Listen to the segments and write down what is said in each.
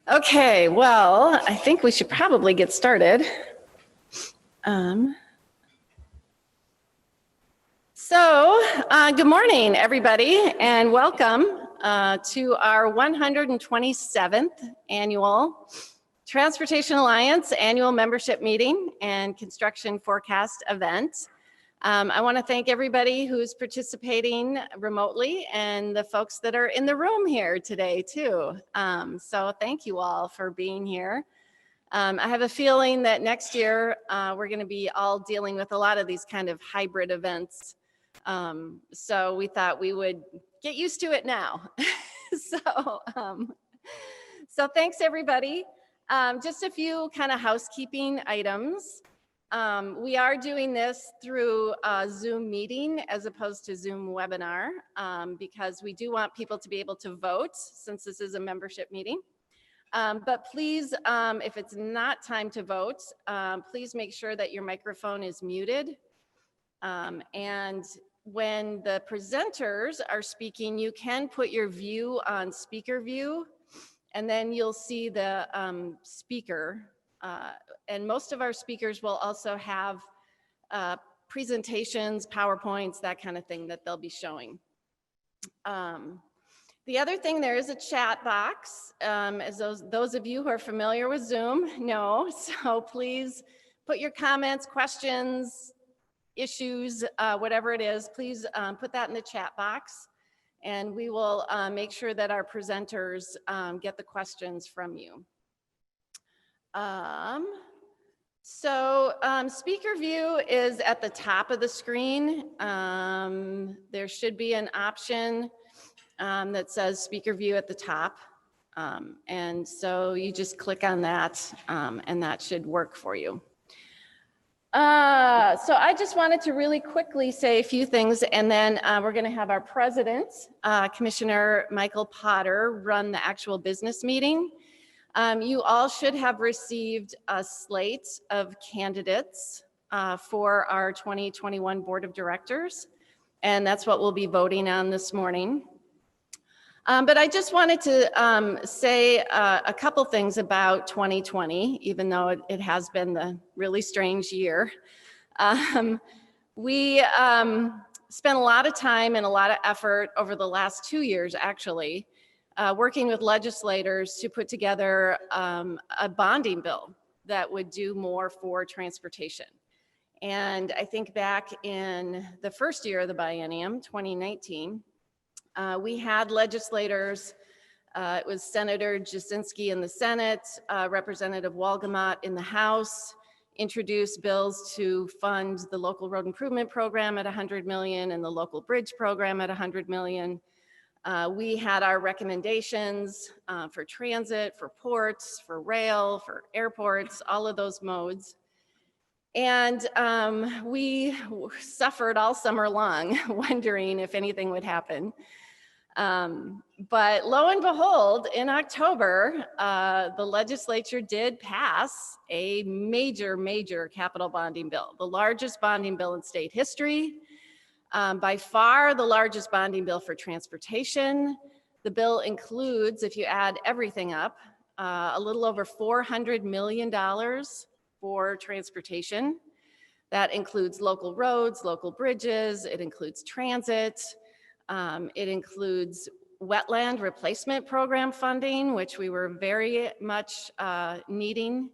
Okay, well, I think we should probably get started. Good morning, everybody, and welcome to our 127th annual Transportation Alliance annual membership meeting and construction forecast event. I want to thank everybody who's participating remotely and the folks that are in the room here today too. So thank you all for being here. I have a feeling that next year we're going to be all dealing with a lot of these kind of hybrid events. So we thought we would get used to it now. So thanks everybody. Just a few kind of housekeeping items. We are doing this through a Zoom meeting as opposed to Zoom webinar because we do want people to be able to vote since this is a membership meeting. But please, if it's not time to vote, please make sure that your microphone is muted. And when the presenters are speaking, you can put your view on speaker view, and then you'll see the speaker. And most of our speakers will also have presentations, PowerPoints, that kind of thing that they'll be showing. The other thing, there is a chat box, as those of you who are familiar with Zoom know, so please put your comments, questions, issues, whatever it is, please put that in the chat box, and we will make sure that our presenters get the questions from you. Speaker view is at the top of the screen. There should be an option that says speaker view at the top. And so you just click on that and that should work for you. So I just wanted to really quickly say a few things, and then we're going to have our president, Commissioner Michael Potter, run the actual business meeting. You all should have received a slate of candidates for our 2021 Board of Directors, and that's what we'll be voting on this morning. But I just wanted to say a couple things about 2020, even though it has been the really strange year. We spent a lot of time and a lot of effort over the last 2 years, actually, working with legislators to put together a bonding bill that would do more for transportation. And I think back in the first year of the biennium, 2019, we had legislators, it was Senator Jasinski in the Senate, Representative Wolgamott in the House, introduced bills to fund the local road improvement program at $100 million and the local bridge program at $100 million. We had our recommendations for transit, for ports, for rail, for airports, all of those modes. And we suffered all summer long, wondering if anything would happen. But lo and behold, in October, the legislature did pass a major capital bonding bill, the largest bonding bill in state history, by far the largest bonding bill for transportation. The bill includes, if you add everything up, a little over $400 million for transportation. That includes local roads, local bridges, it includes transit, it includes wetland replacement program funding, which we were very much needing.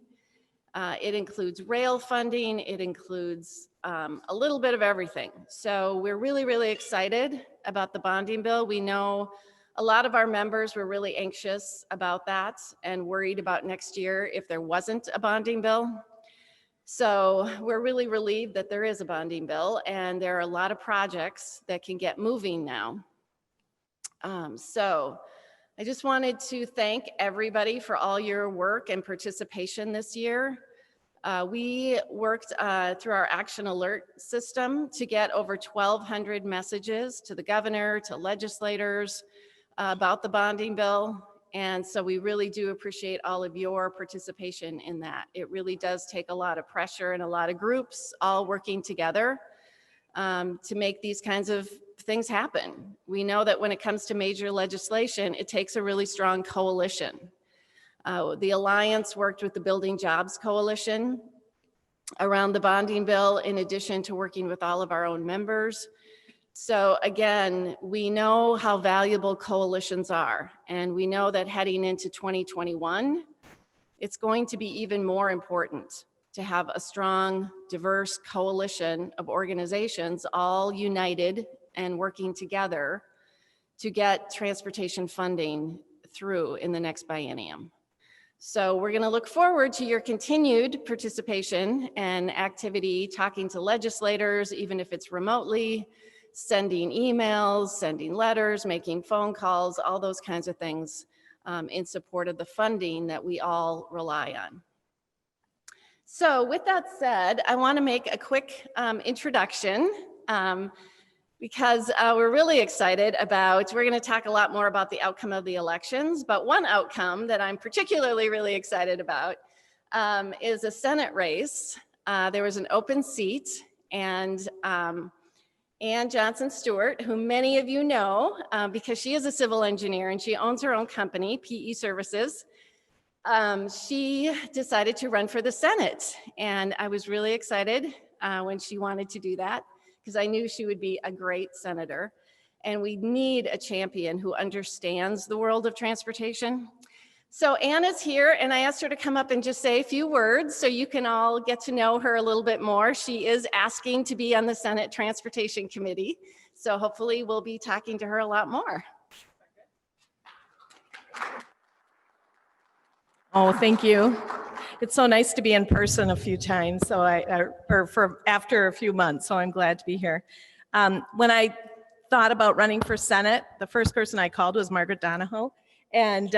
It includes rail funding, it includes a little bit of everything. So we're really excited about the bonding bill. We know a lot of our members were really anxious about that and worried about next year if there wasn't a bonding bill. So we're really relieved that there is a bonding bill, and there are a lot of projects that can get moving now. So I just wanted to thank everybody for all your work and participation this year. We worked through our Action Alert system to get over 1,200 messages to the governor, to legislators about the bonding bill. And so we really do appreciate all of your participation in that. It really does take a lot of pressure and a lot of groups all working together to make these kinds of things happen. We know that when it comes to major legislation, it takes a really strong coalition. The Alliance worked with the Building Jobs Coalition around the bonding bill, in addition to working with all of our own members. So again, we know how valuable coalitions are, and we know that heading into 2021, it's going to be even more important to have a strong, diverse coalition of organizations all united and working together to get transportation funding through in the next biennium. So we're going to look forward to your continued participation and activity, talking to legislators, even if it's remotely, sending emails, sending letters, making phone calls, all those kinds of things in support of the funding that we all rely on. So with that said, I want to make a quick introduction because we're really excited about, we're going to talk a lot more about the outcome of the elections, but one outcome that I'm particularly really excited about is a Senate race. There was an open seat, and Ann Johnson Stewart, who many of you know because she is a civil engineer and she owns her own company, PE Services, she decided to run for the Senate. And I was really excited when she wanted to do that, because I knew she would be a great senator. And we need a champion who understands the world of transportation. So Ann is here, and I asked her to come up and just say a few words so you can all get to know her a little bit more. She is asking to be on the Senate Transportation Committee, so hopefully we'll be talking to her a lot more. Oh, thank you. It's so nice to be in person a few times, so after a few months, so I'm glad to be here. When I thought about running for Senate, the first person I called was Margaret Donahoe, and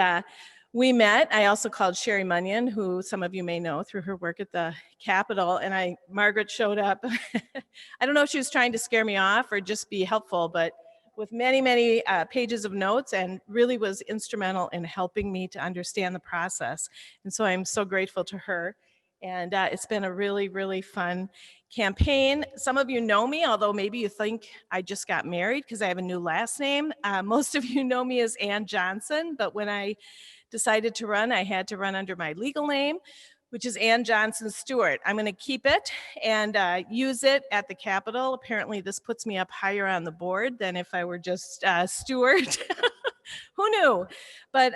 we met. I also called Sherry Munyon, who some of you may know through her work at the Capitol, and Margaret showed up. I don't know if she was trying to scare me off or just be helpful, but with many, many pages of notes, and really was instrumental in helping me to understand the process. And so I'm so grateful to her. And it's been a really, really fun campaign. Some of you know me, although maybe you think I just got married because I have a new last name. Most of you know me as Ann Johnson, but when I decided to run, I had to run under my legal name, which is Ann Johnson Stewart. I'm going to keep it and use it at the Capitol. Apparently, this puts me up higher on the board than if I were just Stewart. Who knew? But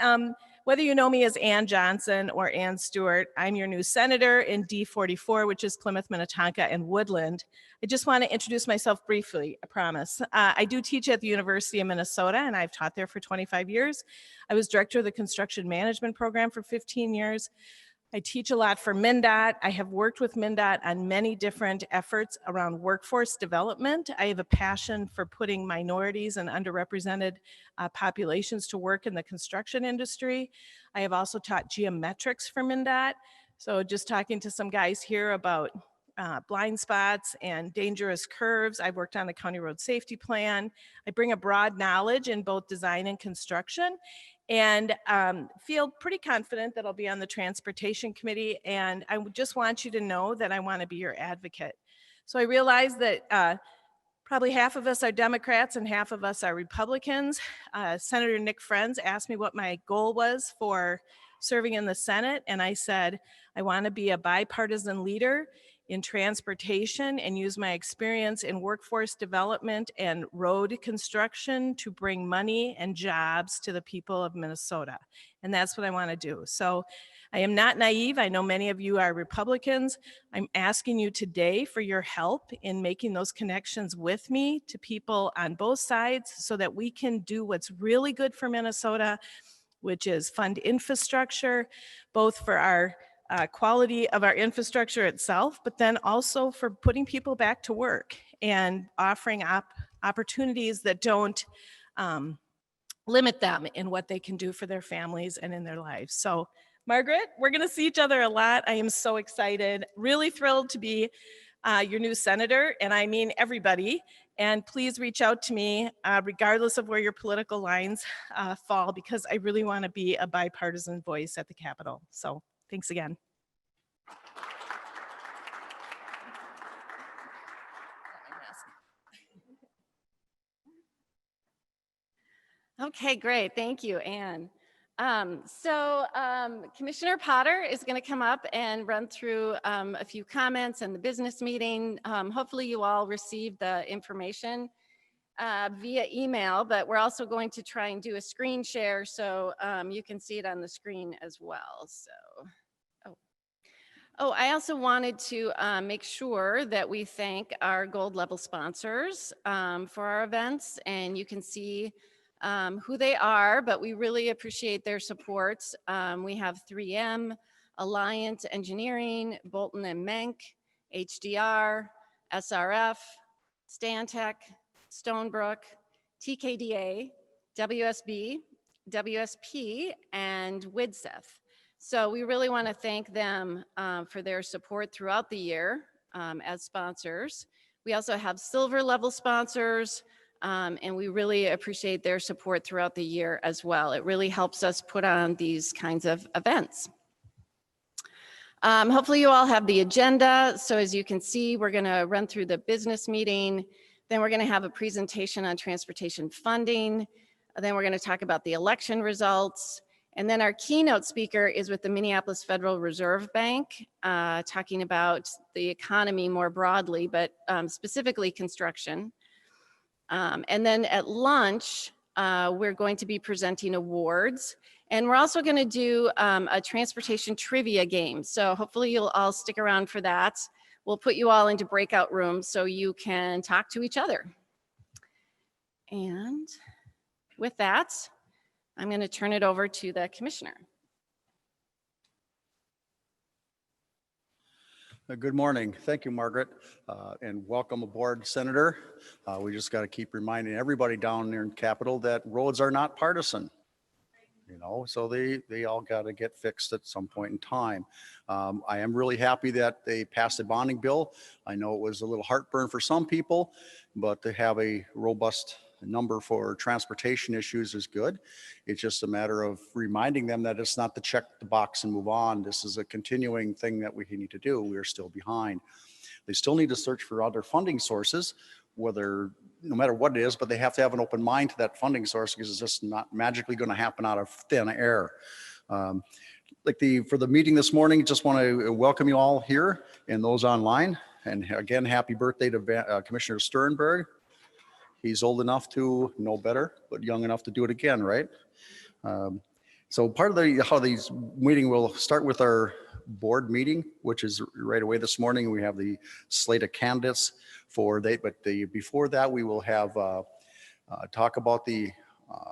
whether you know me as Ann Johnson or Ann Stewart, I'm your new senator in D44, which is Plymouth, Minnetonka, and Woodland. I just want to introduce myself briefly, I promise. I do teach at the University of Minnesota, and I've taught there for 25 years. I was director of the construction management program for 15 years. I teach a lot for MnDOT. I have worked with MnDOT on many different efforts around workforce development. I have a passion for putting minorities and underrepresented populations to work in the construction industry. I have also taught geometrics for MnDOT. So just talking to some guys here about blind spots and dangerous curves. I've worked on the county road safety plan. I bring a broad knowledge in both design and construction, and feel pretty confident that I'll be on the Transportation Committee. And I just want you to know that I want to be your advocate. So I realize that probably half of us are Democrats and half of us are Republicans. Senator Nick Friends asked me what my goal was for serving in the Senate, and I said, I want to be a bipartisan leader in transportation and use my experience in workforce development and road construction to bring money and jobs to the people of Minnesota. And that's what I want to do. So I am not naive. I know many of you are Republicans. I'm asking you today for your help in making those connections with me to people on both sides so that we can do what's really good for Minnesota, which is fund infrastructure, both for our quality of our infrastructure itself, but then also for putting people back to work and offering opportunities that don't limit them in what they can do for their families and in their lives. So Margaret, we're going to see each other a lot. I am so excited, really thrilled to be your new senator, and I mean everybody. And please reach out to me regardless of where your political lines fall, because I really want to be a bipartisan voice at the Capitol. So thanks again. Okay, great. Thank you, Ann. Commissioner Potter is going to come up and run through a few comments and the business meeting. Hopefully you all received the information via email, but we're also going to try and do a screen share so you can see it on the screen as well. I also wanted to make sure that we thank our gold level sponsors for our events, and you can see who they are, but we really appreciate their support. We have 3M, Alliant Engineering, Bolton and Menk, HDR, SRF, Stantec, Stonebrook, TKDA, WSB, WSP, and WIDSEF. So we really want to thank them for their support throughout the year as sponsors. We also have silver level sponsors, and we really appreciate their support throughout the year as well. It really helps us put on these kinds of events. Hopefully you all have the agenda. So as you can see, we're going to run through the business meeting. Then we're going to have a presentation on transportation funding. Then we're going to talk about the election results. And then our keynote speaker is with the Minneapolis Federal Reserve Bank, talking about the economy more broadly, but specifically construction. And then at lunch, we're going to be presenting awards. And we're also going to do a transportation trivia game. So hopefully you'll all stick around for that. We'll put you all into breakout rooms so you can talk to each other. And with that, I'm going to turn it over to the commissioner. Good morning. Thank you, Margaret, and welcome aboard, Senator. We just got to keep reminding everybody down there in Capitol that roads are not partisan. You know, so they all got to get fixed at some point in time. I am really happy that they passed a bonding bill. I know it was a little heartburn for some people, but to have a robust number for transportation issues is good. It's just a matter of reminding them that it's not to check the box and move on. This is a continuing thing that we need to do. We are still behind. They still need to search for other funding sources, whether, no matter what it is, but they have to have an open mind to that funding source because it's just not magically going to happen out of thin air. For the meeting this morning, just want to welcome you all here and those online. And again, happy birthday to Commissioner Sternberg. He's old enough to know better, but young enough to do it again, right? So part of how these meeting will start with our board meeting, which is right away this morning. We have the slate of candidates before that we will have talk about the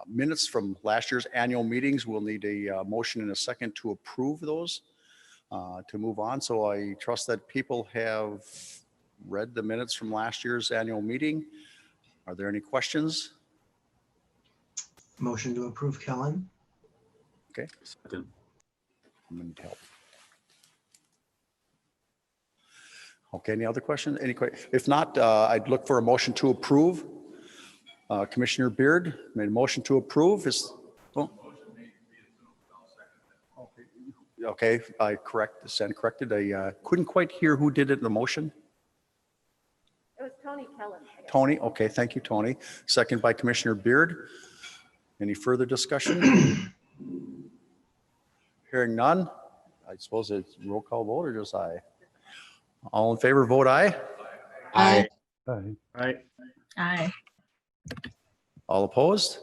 minutes from last year's annual meetings. We'll need a motion in a second to approve those to move on. So I trust that people have read the minutes from last year's annual meeting. Are there any questions? Motion to approve, Kellen. Okay. Second. I'm going to help. Okay, any other questions? If not, I'd look for a motion to approve. Commissioner Beard made a motion to approve. Okay, I corrected. I couldn't quite hear who did it in the motion. It was Tony Kellen. Tony, okay, thank you, Tony. Second by Commissioner Beard. Any further discussion? Hearing none, I suppose it's roll call vote or just aye? All in favor, vote aye. Aye. Aye. Aye. Aye. All opposed?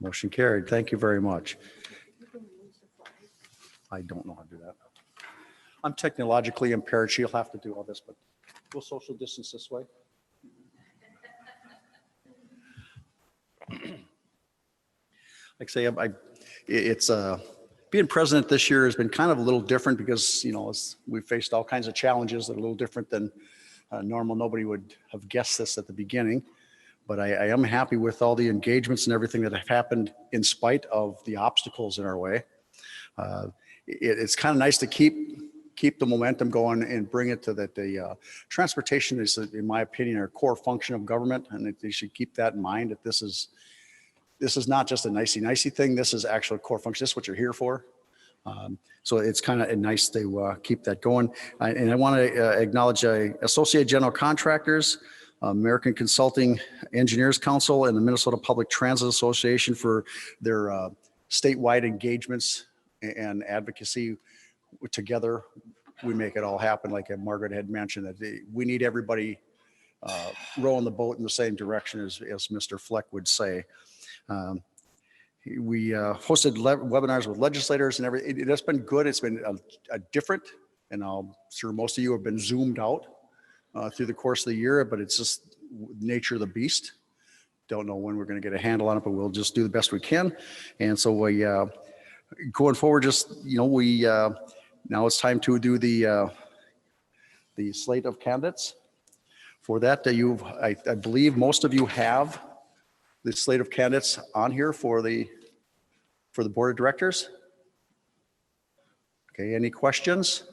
Motion carried. Thank you very much. I don't know how to do that. I'm technologically impaired. She'll have to do all this, but we'll social distance this way. Like I say, it's being president this year has been kind of a little different because, you know, we've faced all kinds of challenges that are a little different than normal. Nobody would have guessed this at the beginning, but I am happy with all the engagements and everything that have happened in spite of the obstacles in our way. It's kind of nice to keep the momentum going and bring it to that the transportation is, in my opinion, a core function of government, and that they should keep that in mind, that this is not just a nicey thing. This is actual core function. This is what you're here for. So it's kind of nice to keep that going. And I want to acknowledge Associated General Contractors, American Consulting Engineers Council, and the Minnesota Public Transit Association for their statewide engagements and advocacy together, we make it all happen. Like Margaret had mentioned, that we need everybody rowing the boat in the same direction, as Mr. Fleck would say. We hosted webinars with legislators and everything. It's been good. It's been a different, and I'm sure most of you have been zoomed out through the course of the year, but it's just nature of the beast. Don't know when we're going to get a handle on it, but we'll just do the best we can. And so we, going forward, just, we, now it's time to do the slate of candidates. For that, I believe most of you have the slate of candidates on here for the board of directors. Okay, any questions?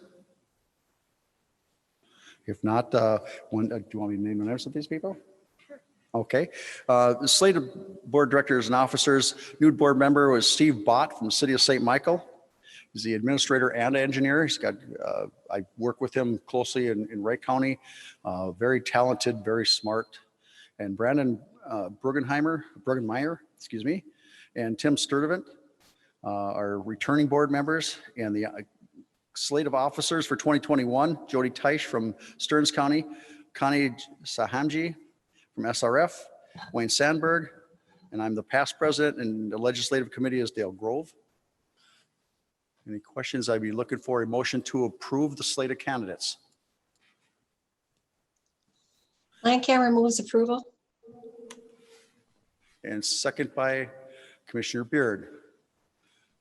If not, do you want me to name the names of these people? Sure. Okay, the slate of board directors and officers, new board member was Steve Bott from the city of St. Michael. He's the administrator and engineer. He's got, I work with him closely in Wright County. Very talented, very smart. And Brandon Bruggenmeyer, excuse me, and Tim Sturdivant are returning board members. And the slate of officers for 2021, Jody Teich from Stearns County, Connie Sahamji from SRF, Wayne Sandberg, and I'm the past president, and the legislative committee is Dale Grove. Any questions? I'd be looking for a motion to approve the slate of candidates. Landcamer moves approval. And second by Commissioner Beard.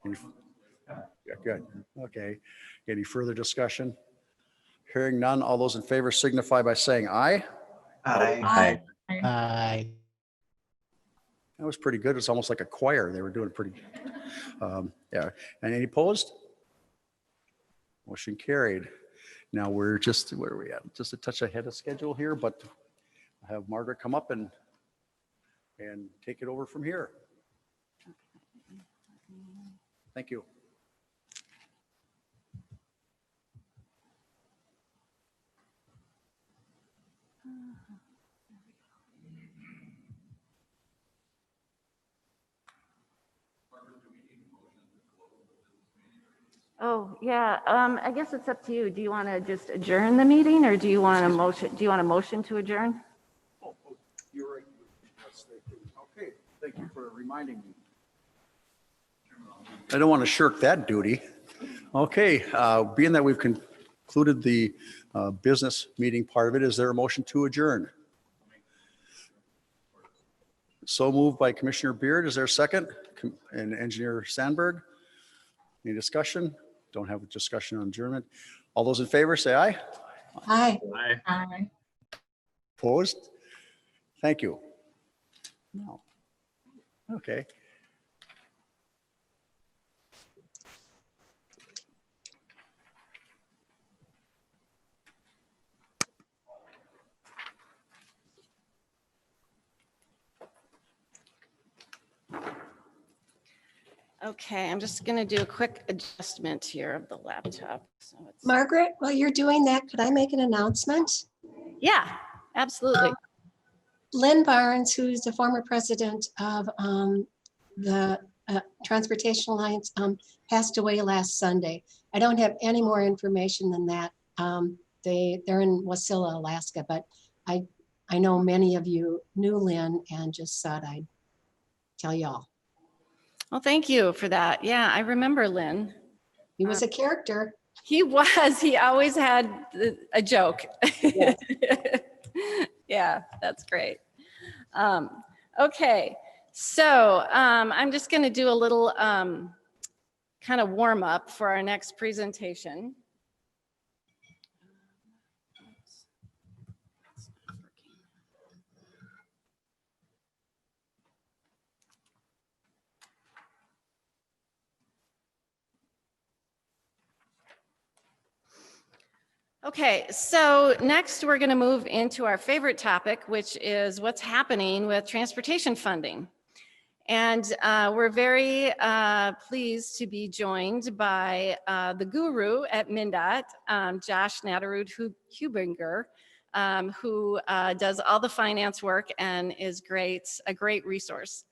Yeah, good. Okay. Any further discussion? Hearing none, all those in favor signify by saying aye. Aye. Aye. That was pretty good. It's almost like a choir. They were doing pretty, yeah. And any opposed? Motion carried. Now we're just, where are we at? Just a touch ahead of schedule here, but I'll have Margaret come up and take it over from here. Thank you. Oh, yeah, I guess it's up to you. Do you want to just adjourn the meeting, or do you want a motion to adjourn? Oh, you're right. Okay, thank you for reminding me. I don't want to shirk that duty. Okay, being that we've concluded the business meeting part of it, is there a motion to adjourn? So moved by Commissioner Beard. Is there a second? And Engineer Sandberg. Any discussion? Don't have a discussion on adjournment. All those in favor say aye. Aye. Aye. Opposed? Thank you. No. Okay. Okay, I'm just going to do a quick adjustment here of the laptop. So it's, Margaret, while you're doing that, could I make an announcement? yeah, absolutely. Lynn Barnes, who's the former president of the Transportation Alliance, passed away last Sunday. I don't have any more information than that. They're in Wasilla, Alaska, but I know many of you knew Lynn and just thought I'd tell y'all. Well, thank you for that. Yeah, I remember Lynn. He was a character. He was. He always had a joke. Yes. Yeah, that's great. Okay, so I'm just going to do a little kind of warm up for our next presentation. Okay, so next we're going to move into our favorite topic, which is what's happening with transportation funding. And we're very pleased to be joined by the guru at MnDOT, Josh Naderud-Hubinger, who does all the finance work and is a great resource.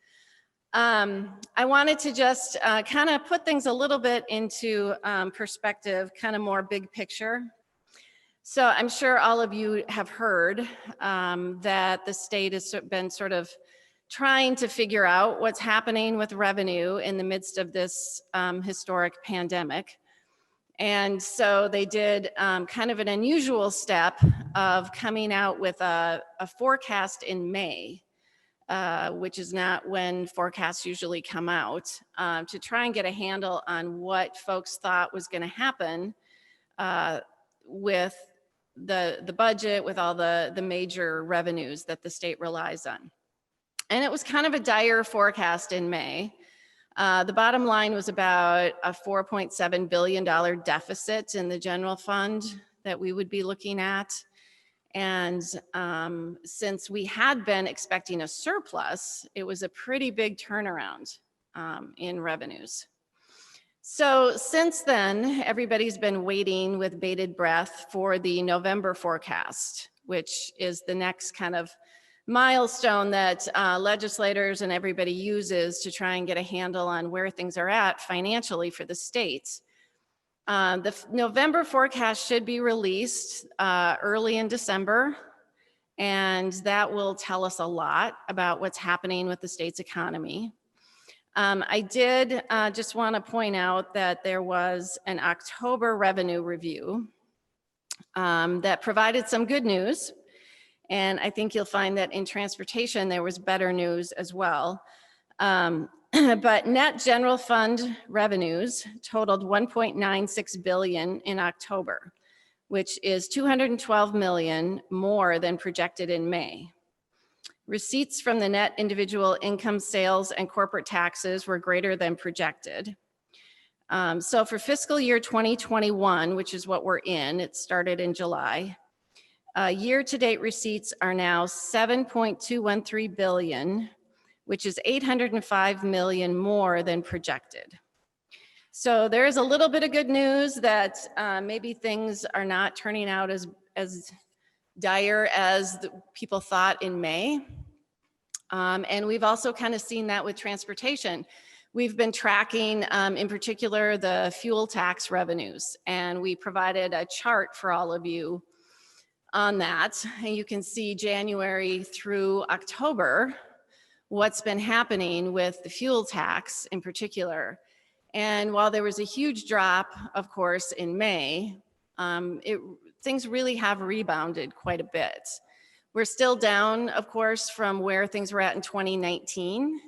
I wanted to just kind of put things a little bit into perspective, kind of more big picture. So I'm sure all of you have heard that the state has been sort of trying to figure out what's happening with revenue in the midst of this historic pandemic. And so they did kind of an unusual step of coming out with a forecast in May, which is not when forecasts usually come out, to try and get a handle on what folks thought was going to happen with the budget, with all the major revenues that the state relies on. And it was kind of a dire forecast in May. The bottom line was about a $4.7 billion deficit in the general fund that we would be looking at. And since we had been expecting a surplus, it was a pretty big turnaround in revenues. So since then, everybody's been waiting with bated breath for the November forecast, which is the next kind of milestone that legislators and everybody uses to try and get a handle on where things are at financially for the states. The November forecast should be released early in December, and that will tell us a lot about what's happening with the state's economy. I did just want to point out that there was an October revenue review that provided some good news. And I think you'll find that in transportation, there was better news as well. But net general fund revenues totaled $1.96 billion in October, which is $212 million more than projected in May. Receipts from the net individual income sales and corporate taxes were greater than projected. So for fiscal year 2021, which is what we're in, it started in July, year-to-date receipts are now $7.213 billion, which is $805 million more than projected. So there is a little bit of good news that maybe things are not turning out as dire as people thought in May. And we've also kind of seen that with transportation. We've been tracking, in particular, the fuel tax revenues, and we provided a chart for all of you on that. And you can see January through October, what's been happening with the fuel tax in particular. And while there was a huge drop, of course, in May, things really have rebounded quite a bit. We're still down, of course, from where things were at in 2019.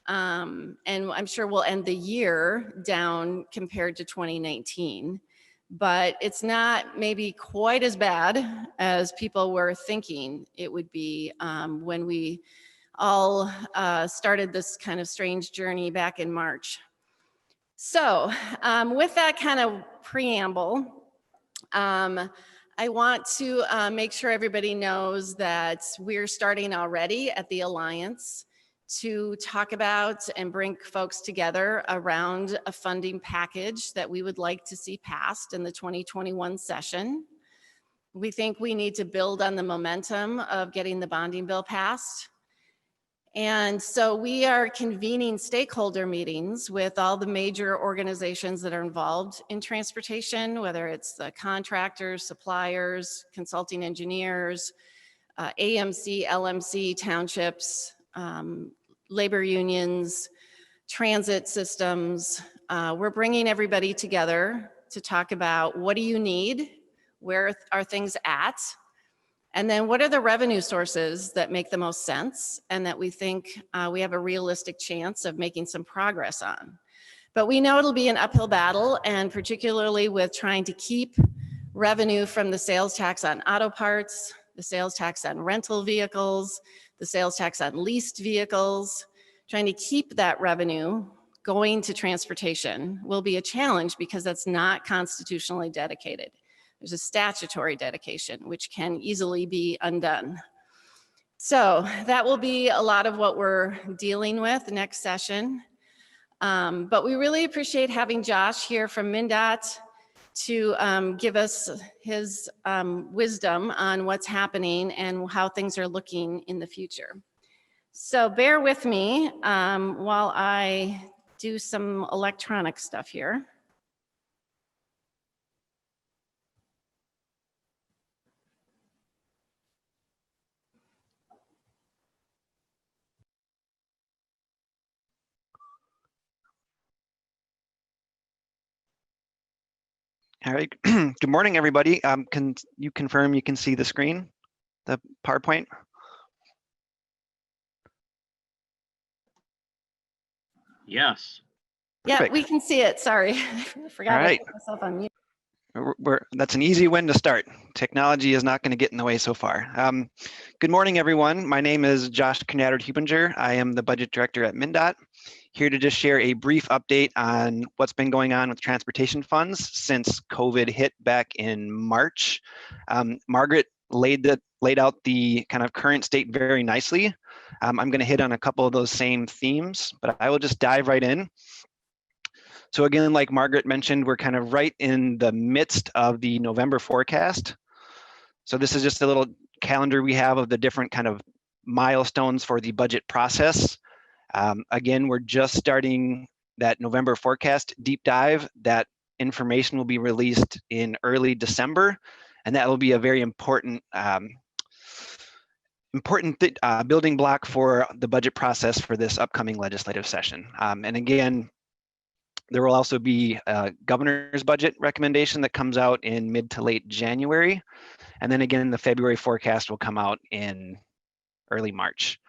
And I'm sure we'll end the year down compared to 2019. But it's not maybe quite as bad as people were thinking it would be when we all started this kind of strange journey back in March. So with that kind of preamble, I want to make sure everybody knows that we're starting already at the Alliance to talk about and bring folks together around a funding package that we would like to see passed in the 2021 session. We think we need to build on the momentum of getting the bonding bill passed. And so we are convening stakeholder meetings with all the major organizations that are involved in transportation, whether it's the contractors, suppliers, consulting engineers, AMC, LMC, townships, labor unions, transit systems. We're bringing everybody together to talk about what do you need, where are things at, and then what are the revenue sources that make the most sense and that we think we have a realistic chance of making some progress on. But we know it'll be an uphill battle, and particularly with trying to keep revenue from the sales tax on auto parts, the sales tax on rental vehicles, the sales tax on leased vehicles, trying to keep that revenue going to transportation will be a challenge because that's not constitutionally dedicated. There's a statutory dedication, which can easily be undone. So that will be a lot of what we're dealing with next session. But we really appreciate having Josh here from MnDOT to give us his wisdom on what's happening and how things are looking in the future. So bear with me while I do some electronic stuff here. All right. Good morning, everybody. Can you confirm you can see the screen, the PowerPoint? Yes. Yeah, Perfect. we can see it. Sorry. I forgot All I right. put myself on mute. That's an easy win to start. Technology is not going to get in the way so far. Good morning, everyone. My name is Josh Knattert-Hubinger. I am the budget director at MnDOT. Here to just share a brief update on what's been going on with transportation funds since COVID hit back in March. Margaret laid out the kind of current state very nicely. I'm going to hit on a couple of those same themes, but I will just dive right in. So again, like Margaret mentioned, we're kind of right in the midst of the November forecast. So this is just a little calendar we have of the different kind of milestones for the budget process. Again, we're just starting that November forecast deep dive. That information will be released in early December, and that will be a very important building block for the budget process for this upcoming legislative session. And again, there will also be a governor's budget recommendation that comes out in mid to late January. And then again, the February forecast will come out in early March.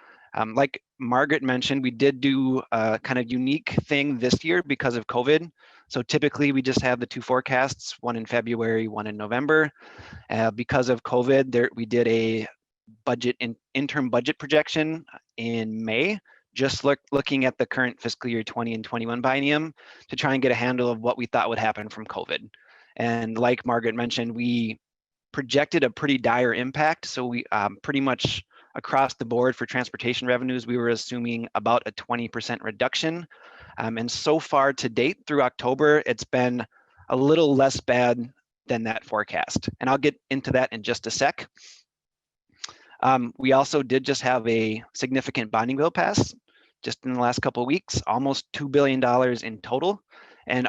Like Margaret mentioned, we did do a kind of unique thing this year because of COVID. So typically we just have the two forecasts, one in February, one in November. Because of COVID, we did a interim budget projection in May, just looking at the current fiscal year 20 and 21 biennium to try and get a handle of what we thought would happen from COVID. And like Margaret mentioned, we projected a pretty dire impact. So we pretty much across the board for transportation revenues, we were assuming about a 20% reduction. And so far to date through October, it's been a little less bad than that forecast. And I'll get into that in just a sec. We also did just have a significant bonding bill pass just in the last couple of weeks, almost $2 billion in total. And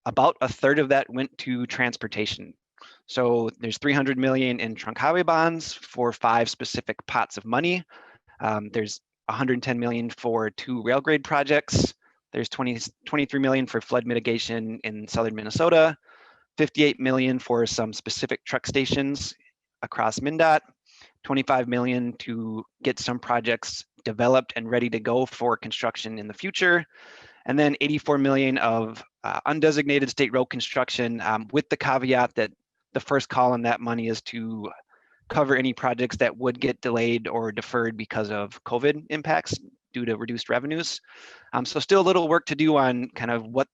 about a third of that went to transportation. So there's 300 million in trunk highway bonds for 5 specific pots of money. There's 110 million for 2 rail grade projects. There's 23 million for flood mitigation in southern Minnesota, 58 million for some specific truck stations across MnDOT, 25 million to get some projects developed and ready to go for construction in the future. And then 84 million of undesignated state road construction with the caveat that the first column, that money is to cover any projects that would get delayed or deferred because of COVID impacts due to reduced revenues. So still a little work to do on kind of what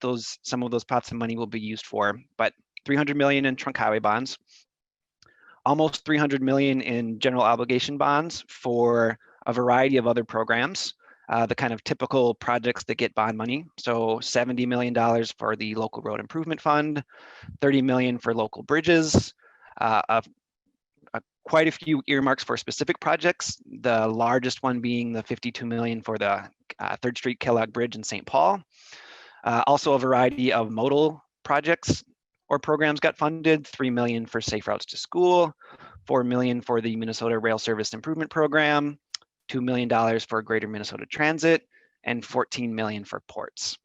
some of those pots of money will be used for, but 300 million in trunk highway bonds, almost 300 million in general obligation bonds for a variety of other programs, the kind of typical projects that get bond money. So $70 million for the local road improvement fund, 30 million for local bridges, quite a few earmarks for specific projects, the largest one being the 52 million for the 3rd Street Kellogg Bridge in St. Paul. Also a variety of modal projects or programs got funded, 3 million for Safe Routes to School, 4 million for the Minnesota Rail Service Improvement Program, $2 million for Greater Minnesota Transit, and 14 million for ports.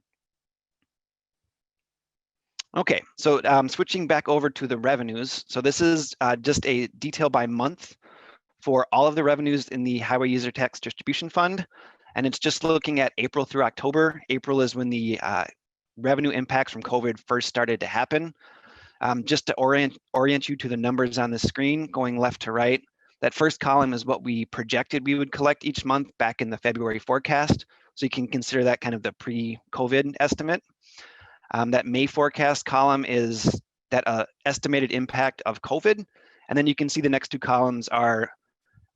Okay, so switching back over to the revenues. So this is just a detail by month for all of the revenues in the Highway User Tax Distribution Fund. And it's just looking at April through October. April is when the revenue impacts from COVID first started to happen. Just to orient you to the numbers on the screen, going left to right, that first column is what we projected we would collect each month back in the February forecast. So you can consider that kind of the pre-COVID estimate. That May forecast column is that estimated impact of COVID. And then you can see the next 2 columns are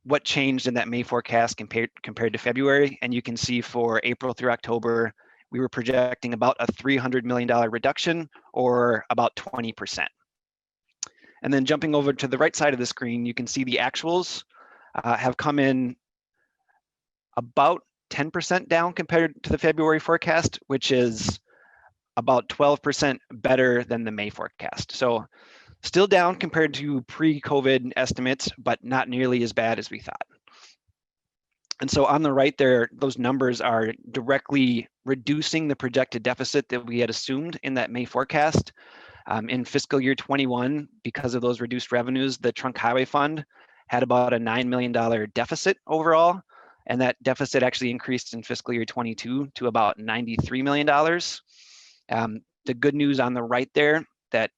what changed in that May forecast compared to February. And you can see for April through October, we were projecting about a $300 million reduction, or about 20%. And then jumping over to the right side of the screen, you can see the actuals have come in about 10% down compared to the February forecast, which is about 12% better than the May forecast. So still down compared to pre-COVID estimates, but not nearly as bad as we thought. And so on the right there, those numbers are directly reducing the projected deficit that we had assumed in that May forecast. In fiscal year 21, because of those reduced revenues, the Trunk Highway Fund had about a $9 million deficit overall. And that deficit actually increased in fiscal year 22 to about $93 million. The good news on the right there, that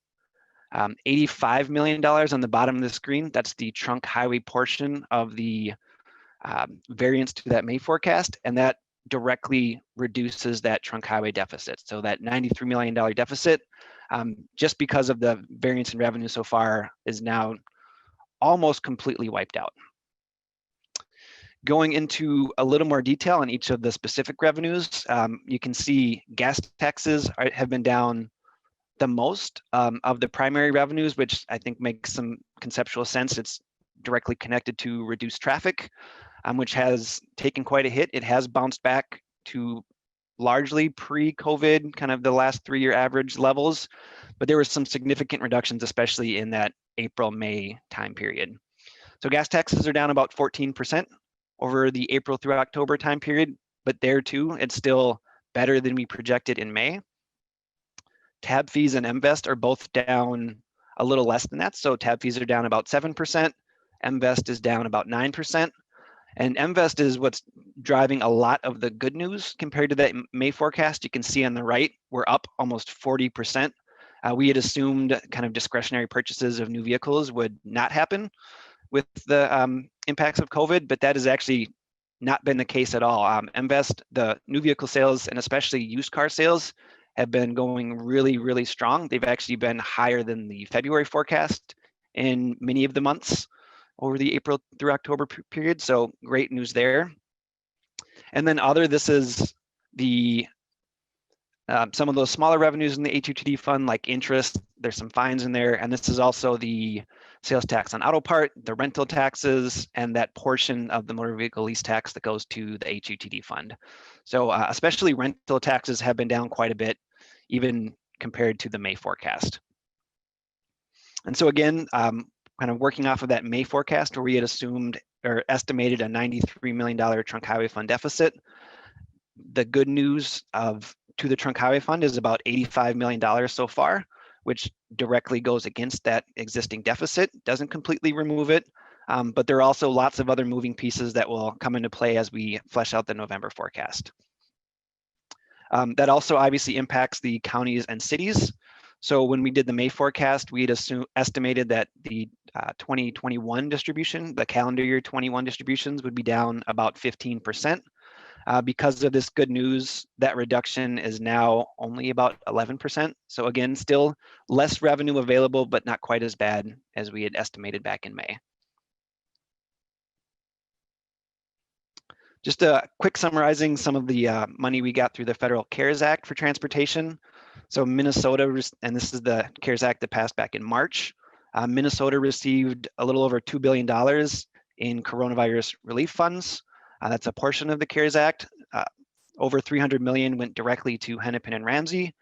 $85 million on the bottom of the screen, that's the Trunk Highway portion of the variance to that May forecast, and that directly reduces that Trunk Highway deficit. So that $93 million deficit, just because of the variance in revenue so far, is now almost completely wiped out. Going into a little more detail on each of the specific revenues, you can see gas taxes have been down the most of the primary revenues, which I think makes some conceptual sense. It's directly connected to reduced traffic, which has taken quite a hit. It has bounced back to largely pre-COVID, kind of the last 3-year average levels, but there were some significant reductions, especially in that April-May time period. So gas taxes are down about 14% over the April through October time period, but there too, it's still better than we projected in May. Tab fees and MVest are both down a little less than that. So tab fees are down about 7%, MVest is down about 9%. And MVest is what's driving a lot of the good news compared to that May forecast. You can see on the right, we're up almost 40%. We had assumed kind of discretionary purchases of new vehicles would not happen with the impacts of COVID, but that has actually not been the case at all. MVest, the new vehicle sales and especially used car sales have been going really, really strong. They've actually been higher than the February forecast in many of the months over the April through October period. So great news there. And then this is the some of those smaller revenues in the HUTD fund, like interest. There's some fines in there, and this is also the sales tax on auto part, the rental taxes, and that portion of the motor vehicle lease tax that goes to the HUTD fund. So especially rental taxes have been down quite a bit, even compared to the May forecast. And so again, kind of working off of that May forecast where we had assumed or estimated a $93 million Trunk Highway Fund deficit. The good news to the Trunk Highway Fund is about $85 million so far, which directly goes against that existing deficit, doesn't completely remove it, but there are also lots of other moving pieces that will come into play as we flesh out the November forecast. That also obviously impacts the counties and cities. So when we did the May forecast, we had estimated that the 2021 distribution, the calendar year 21 distributions would be down about 15%. Because of this good news, that reduction is now only about 11%. So again, still less revenue available, but not quite as bad as we had estimated back in May. Just a quick summarizing some of the money we got through the Federal CARES Act for transportation. So Minnesota, and this is the CARES Act that passed back in March, Minnesota received a little over $2 billion in coronavirus relief funds. That's a portion of the CARES Act. Over $300 million went directly to Hennepin and Ramsey,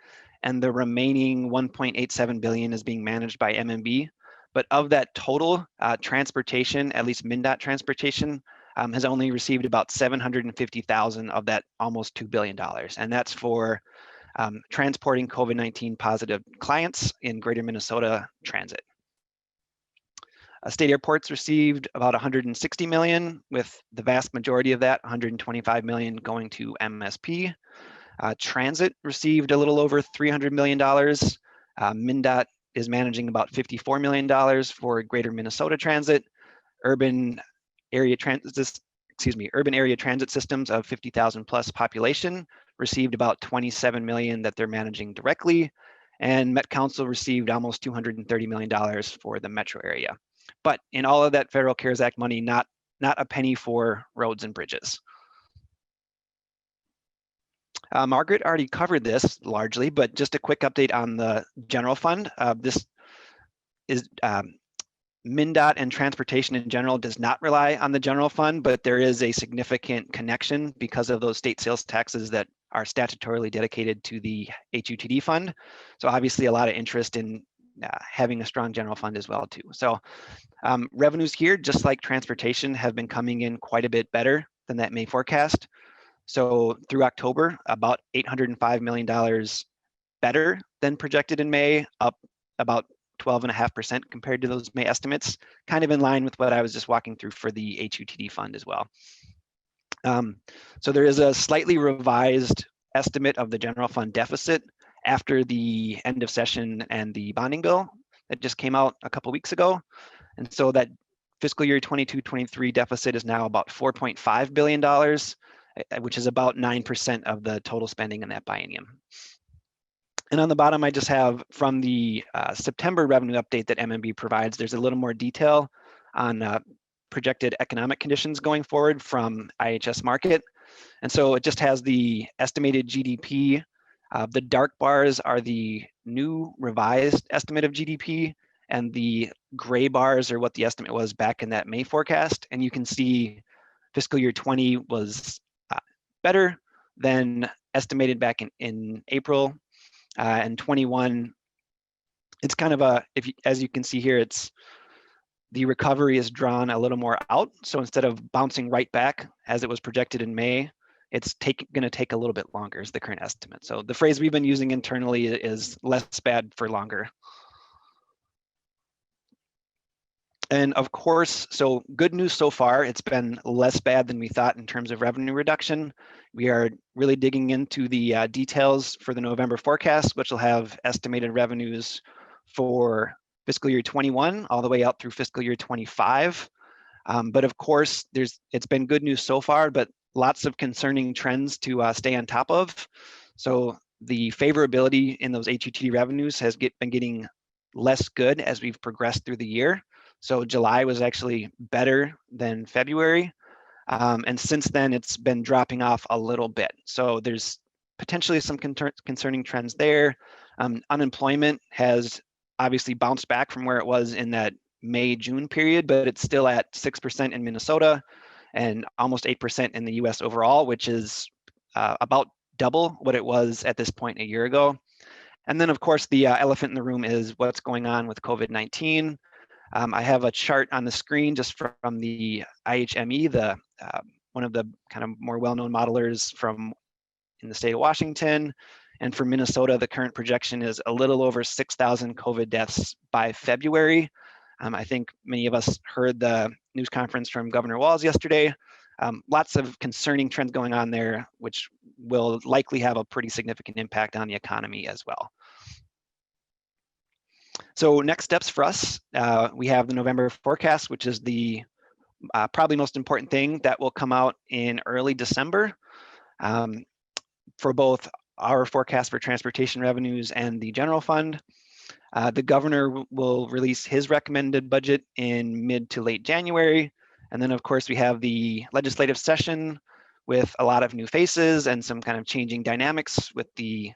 and the remaining $1.87 billion is being managed by MMB. But of that total, transportation, at least MnDOT transportation, has only received about $750,000 of that almost $2 billion. And that's for transporting COVID-19 positive clients in Greater Minnesota Transit. State airports received about $160 million, with the vast majority of that, $125 million, going to MSP. Transit received a little over $300 million. MnDOT is managing about $54 million for Greater Minnesota Transit. Urban area transit systems of 50,000 plus population received about $27 million that they're managing directly. And Met Council received almost $230 million for the metro area. But in all of that Federal CARES Act money, not a penny for roads and bridges. Margaret already covered this largely, but just a quick update on the general fund. This is MnDOT and transportation in general does not rely on the general fund, but there is a significant connection because of those state sales taxes that are statutorily dedicated to the HUTD fund. So obviously a lot of interest in having a strong general fund as well too. So revenues here, just like transportation, have been coming in quite a bit better than that May forecast. So through October, about $805 million better than projected in May, up about 12.5% compared to those May estimates, kind of in line with what I was just walking through for the HUTD fund as well. So there is a slightly revised estimate of the general fund deficit after the end of session and the bonding bill that just came out a couple weeks ago. And so that fiscal year 22-23 deficit is now about $4.5 billion, which is about 9% of the total spending in that biennium. And on the bottom, I just have from the September revenue update that MMB provides, there's a little more detail on projected economic conditions going forward from IHS Markit. And so it just has the estimated GDP. The dark bars are the new revised estimate of GDP, and the gray bars are what the estimate was back in that May forecast. And you can see fiscal year 20 was better than estimated back in April. And 21, it's kind of a, as you can see here, it's the recovery is drawn a little more out. So instead of bouncing right back as it was projected in May, it's going to take a little bit longer is the current estimate. So the phrase we've been using internally is less bad for longer. And of course, so good news so far, it's been less bad than we thought in terms of revenue reduction. We are really digging into the details for the November forecast, which will have estimated revenues for fiscal year 21 all the way out through fiscal year 25. But of course, it's been good news so far, but lots of concerning trends to stay on top of. So the favorability in those HUTD revenues has been getting less good as we've progressed through the year. So July was actually better than February. And since then, it's been dropping off a little bit. So there's potentially some concerning trends there. Unemployment has obviously bounced back from where it was in that May-June period, but it's still at 6% in Minnesota and almost 8% in the US overall, which is about double what it was at this point a year ago. And then of course, the elephant in the room is what's going on with COVID-19. I have a chart on the screen just from the IHME, one of the kind of more well-known modelers in the state of Washington. And for Minnesota, the current projection is a little over 6,000 COVID deaths by February. I think many of us heard the news conference from Governor Walz yesterday. Lots of concerning trends going on there, which will likely have a pretty significant impact on the economy as well. So next steps for us, we have the November forecast, which is the probably most important thing that will come out in early December for both our forecast for transportation revenues and the general fund. The governor will release his recommended budget in mid to late January. And then of course we have the legislative session with a lot of new faces and some kind of changing dynamics with the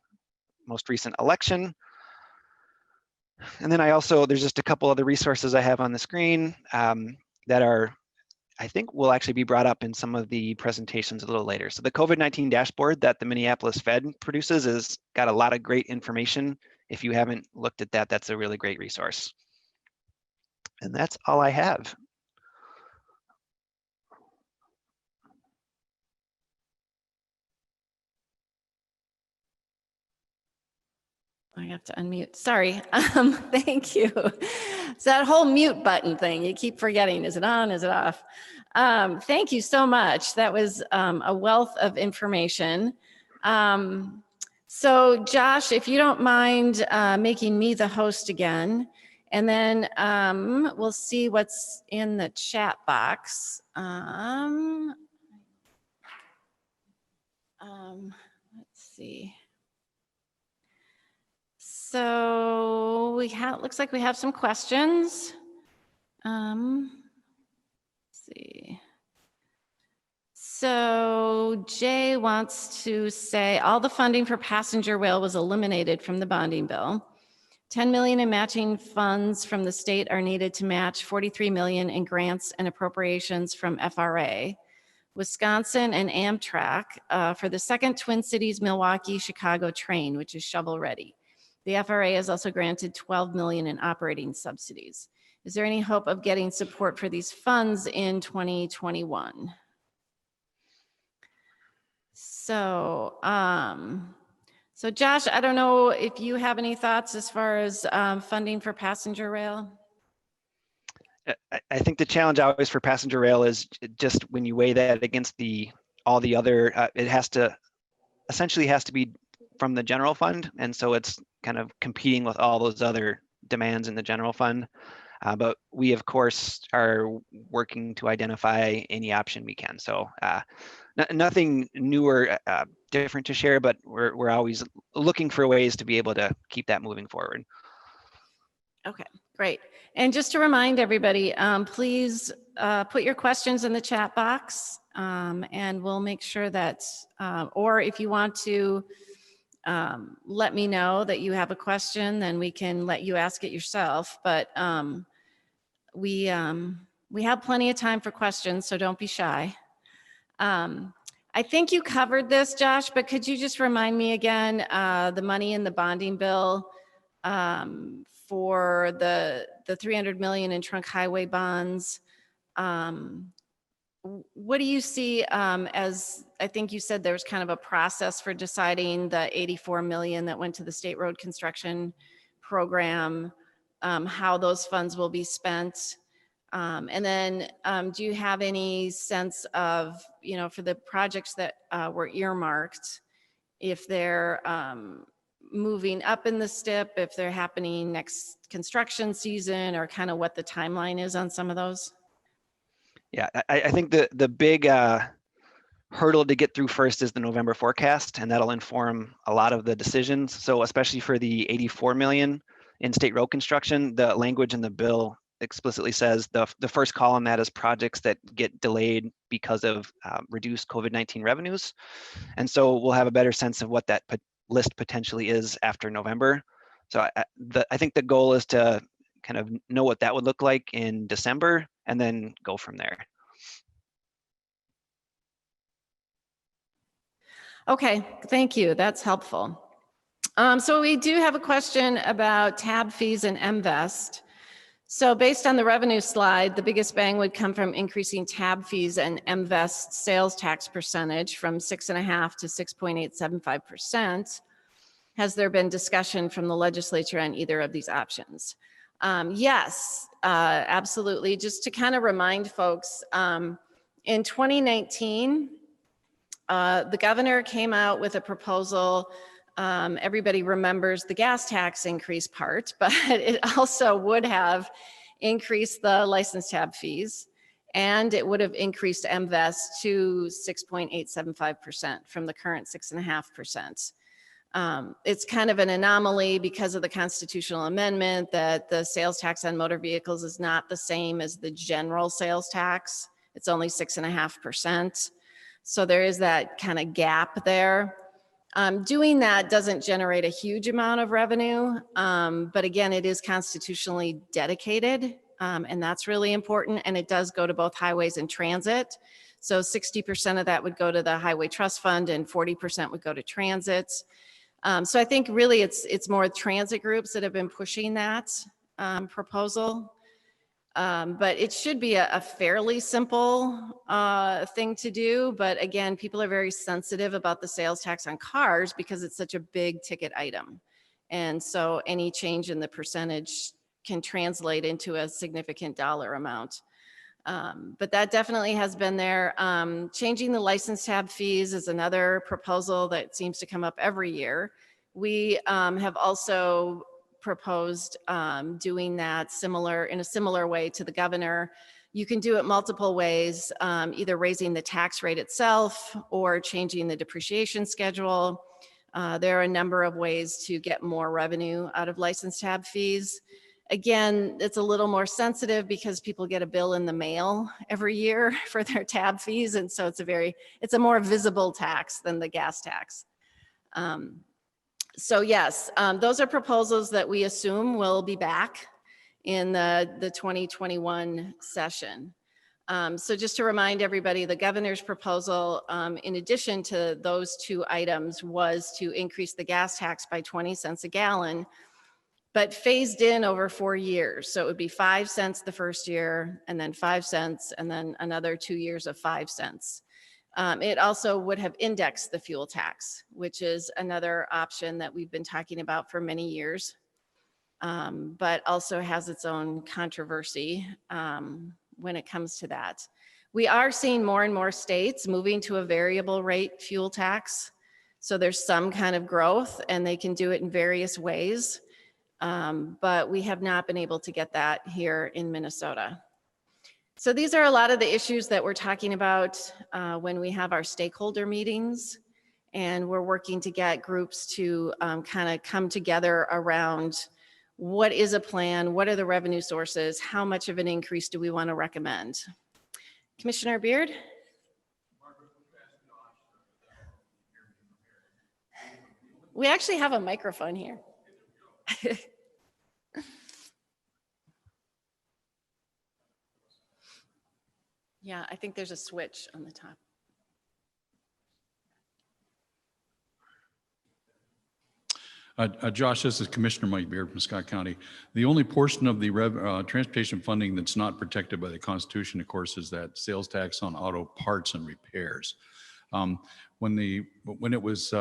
most recent election. And then there's just a couple other resources I have on the screen that I think will actually be brought up in some of the presentations a little later. So the COVID-19 dashboard that the Minneapolis Fed produces has got a lot of great information. If you haven't looked at that, that's a really great resource. And that's all I have. I have to unmute. Sorry. Thank you. It's that whole mute button thing. You keep forgetting. Is it on? Is it off? Thank you so much. That was a wealth of information. So Josh, if you don't mind making me the host again, and then we'll see what's in the chat box. Let's see. So looks like we have some questions. Let's see. So Jay wants to say all the funding for passenger rail was eliminated from the bonding bill. 10 million in matching funds from the state are needed to match 43 million in grants and appropriations from FRA. Wisconsin and Amtrak for the second Twin Cities Milwaukee-Chicago train, which is shovel ready. The FRA has also granted 12 million in operating subsidies. Is there any hope of getting support for these funds in 2021? So, so Josh, I don't know if you have any thoughts as far as funding for passenger rail? I think the challenge always for passenger rail is just when you weigh that against all the other, it essentially has to be from the general fund. And so it's kind of competing with all those other demands in the general fund. But we, of course, are working to identify any option we can. So nothing new or different to share, but we're always looking for ways to be able to keep that moving forward. Okay, great. And just to remind everybody, please put your questions in the chat box and we'll make sure that, or if you want to let me know that you have a question, then we can let you ask it yourself. But we have plenty of time for questions, so don't be shy. I think you covered this, Josh, but could you just remind me again, the money in the bonding bill for the 300 million in trunk highway bonds? What do you see as, I think you said there was kind of a process for deciding the 84 million that went to the state road construction program, how those funds will be spent. And then do you have any sense of, you know, for the projects that were earmarked, if they're moving up in the STIP, if they're happening next construction season, or kind of what the timeline is on some of those? Yeah, I think the big hurdle to get through first is the November forecast, and that'll inform a lot of the decisions. So especially for the 84 million in state road construction, the language in the bill explicitly says the first column that is projects that get delayed because of reduced COVID-19 revenues. And so we'll have a better sense of what that list potentially is after November. So I think the goal is to kind of know what that would look like in December and then go from there. Okay, thank you. That's helpful. So we do have a question about tab fees and MVest. So based on the revenue slide, the biggest bang would come from increasing tab fees and MVest sales tax percentage from 6.5% to 6.875%. Has there been discussion from the legislature on either of these options? Yes, absolutely. Just to kind of remind folks, in 2019, the governor came out with a proposal. Everybody remembers the gas tax increase part, but it also would have increased the license tab fees, and it would have increased MVest to 6.875% from the current 6.5%. It's kind of an anomaly because of the constitutional amendment that the sales tax on motor vehicles is not the same as the general sales tax. It's only 6.5%. So there is that kind of gap there. Doing that doesn't generate a huge amount of revenue, but again, it is constitutionally dedicated, and that's really important, and it does go to both highways and transit. So 60% of that would go to the Highway Trust Fund and 40% would go to transit. So I think really it's more transit groups that have been pushing that proposal. But it should be a fairly simple thing to do. But again, people are very sensitive about the sales tax on cars because it's such a big ticket item. And so any change in the percentage can translate into a significant dollar amount. But that definitely has been there. Changing the license tab fees is another proposal that seems to come up every year. We have also proposed doing that in a similar way to the governor. You can do it multiple ways, either raising the tax rate itself or changing the depreciation schedule. There are a number of ways to get more revenue out of license tab fees. Again, it's a little more sensitive because people get a bill in the mail every year for their tab fees. And so it's a more visible tax than the gas tax. So yes, those are proposals that we assume will be back in the 2021 session. So just to remind everybody, the governor's proposal, in addition to those two items, was to increase the gas tax by 20 cents a gallon, but phased in over 4 years. So it would be 5 cents the first year, and then 5 cents, and then another 2 years of 5 cents. It also would have indexed the fuel tax, which is another option that we've been talking about for many years, but also has its own controversy when it comes to that. We are seeing more and more states moving to a variable rate fuel tax. So there's some kind of growth, and they can do it in various ways. But we have not been able to get that here in Minnesota. So these are a lot of the issues that we're talking about when we have our stakeholder meetings, and we're working to get groups to kind of come together around what is a plan, what are the revenue sources, how much of an increase do we want to recommend? Commissioner Beard? We actually have a microphone here. Yeah, I think there's a switch on the top. Josh, this is Commissioner Mike Beard from Scott County. The only portion of the transportation funding that's not protected by the Constitution, of course, is that sales tax on auto parts and repairs. When it was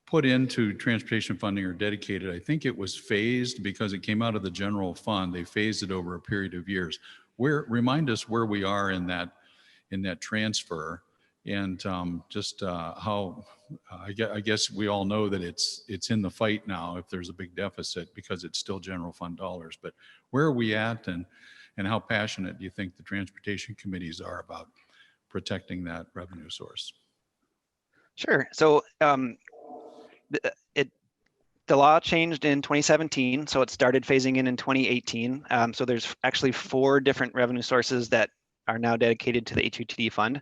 put into transportation funding or dedicated, I think it was phased because it came out of the general fund. They phased it over a period of years. Remind us where we are in that transfer, and just how I guess we all know that it's in the fight now if there's a big deficit because it's still general fund dollars. But where are we at, and how passionate do you think the transportation committees are about protecting that revenue source? Sure. So the law changed in 2017, so it started phasing in 2018. So there's actually 4 different revenue sources that are now dedicated to the HUTD fund.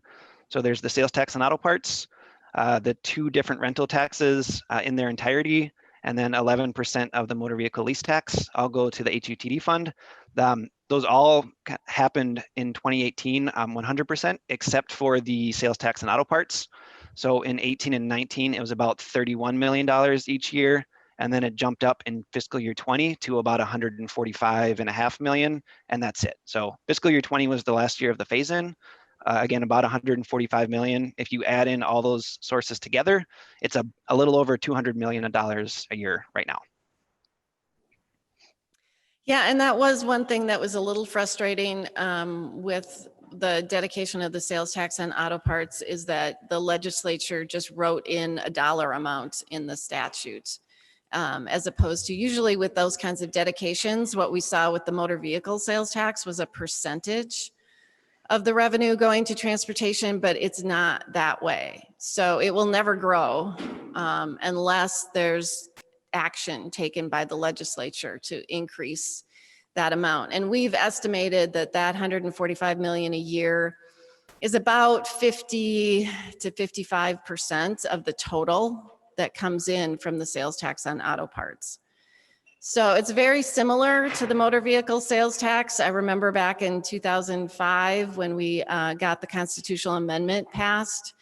So there's the sales tax on auto parts, the 2 different rental taxes in their entirety, and then 11% of the motor vehicle lease tax all go to the HUTD fund. Those all happened in 2018, 100%, except for the sales tax on auto parts. So in 18 and 19, it was about $31 million each year. And then it jumped up in fiscal year 20 to about 145.5 million, and that's it. So fiscal year 20 was the last year of the phase-in. Again, about 145 million. If you add in all those sources together, it's a little over $200 million a year right now. Yeah, and that was one thing that was a little frustrating with the dedication of the sales tax on auto parts, is that the legislature just wrote in a dollar amount in the statute, as opposed to usually with those kinds of dedications, what we saw with the motor vehicle sales tax was a percentage of the revenue going to transportation, but it's not that way. So it will never grow unless there's action taken by the legislature to increase that amount. And we've estimated that 145 million a year is about 50 to 55% of the total that comes in from the sales tax on auto parts. So it's very similar to the motor vehicle sales tax. I remember back in 2005 when we got the constitutional amendment passed,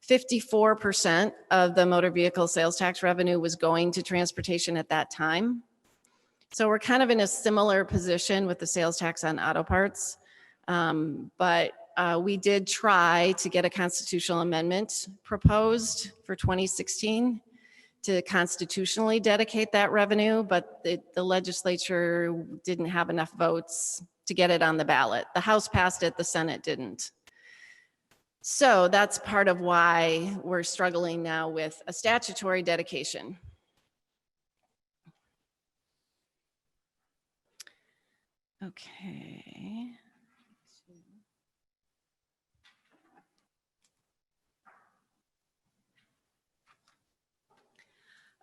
54% of the motor vehicle sales tax revenue was going to transportation at that time. So we're kind of in a similar position with the sales tax on auto parts. But we did try to get a constitutional amendment proposed for 2016 to constitutionally dedicate that revenue, but the legislature didn't have enough votes to get it on the ballot. The House passed it, the Senate didn't. So that's part of why we're struggling now with a statutory dedication. Okay.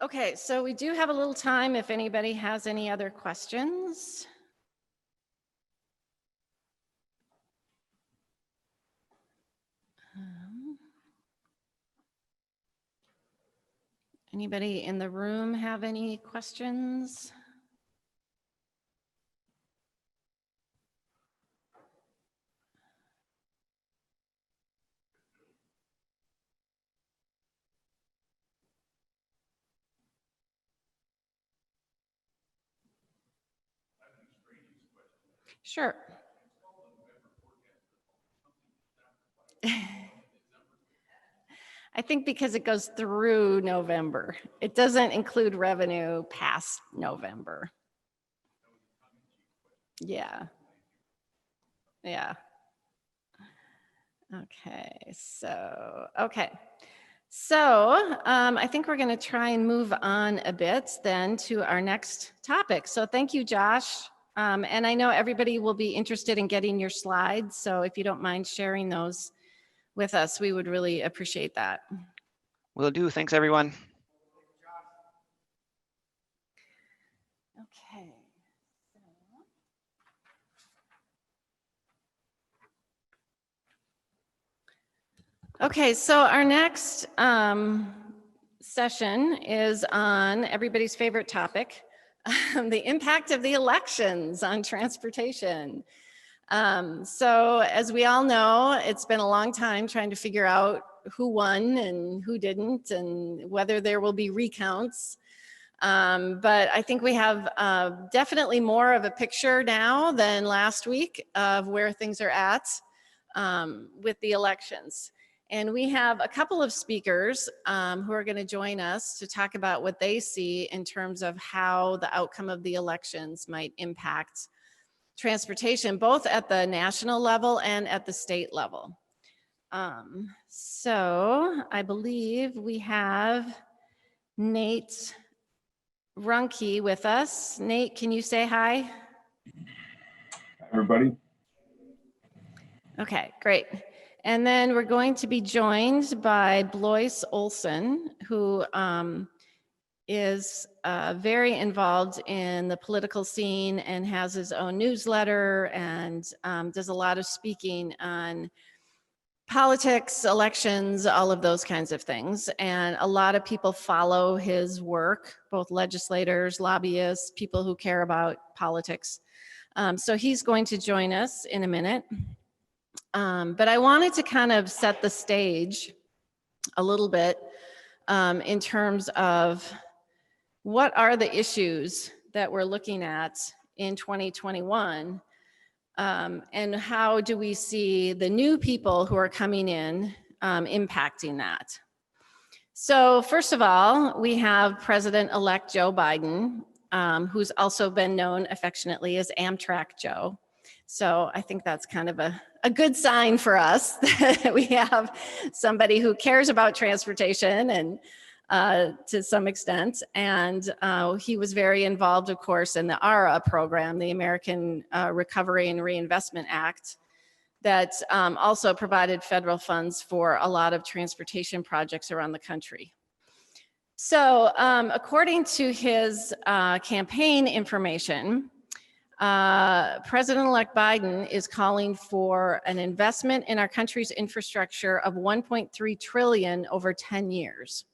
Okay, so we do have a little time if anybody has any other questions. Anybody in the room have any questions? Sure. I think because it goes through November. It doesn't include revenue past November. Yeah. Yeah. Okay, okay. So I think we're going to try and move on a bit then to our next topic. So thank you, Josh. And I know everybody will be interested in getting your slides. So if you don't mind sharing those with us, we would really appreciate that. Will do. Thanks, everyone. Okay. Okay, so our next session is on everybody's favorite topic, the impact of the elections on transportation. So as we all know, it's been a long time trying to figure out who won and who didn't and whether there will be recounts. But I think we have definitely more of a picture now than last week of where things are at with the elections. And we have a couple of speakers who are going to join us to talk about what they see in terms of how the outcome of the elections might impact transportation, both at the national level and at the state level. So I believe we have Nate Runke with us. Nate, can you say hi? Everybody. Okay, great. And then we're going to be joined by Blois Olson, who is very involved in the political scene and has his own newsletter and does a lot of speaking on politics, elections, all of those kinds of things. And a lot of people follow his work, both legislators, lobbyists, people who care about politics. So he's going to join us in a minute. But I wanted to kind of set the stage a little bit in terms of what are the issues that we're looking at in 2021, and how do we see the new people who are coming in impacting that? So first of all, we have President-elect Joe Biden, who's also been known affectionately as Amtrak Joe. So I think that's kind of a good sign for us that we have somebody who cares about transportation and to some extent. And he was very involved, of course, in the ARA program, the American Recovery and Reinvestment Act, that also provided federal funds for a lot of transportation projects around the country. So according to his campaign information, President-elect Biden is calling for an investment in our country's infrastructure of $1.3 trillion over 10 years.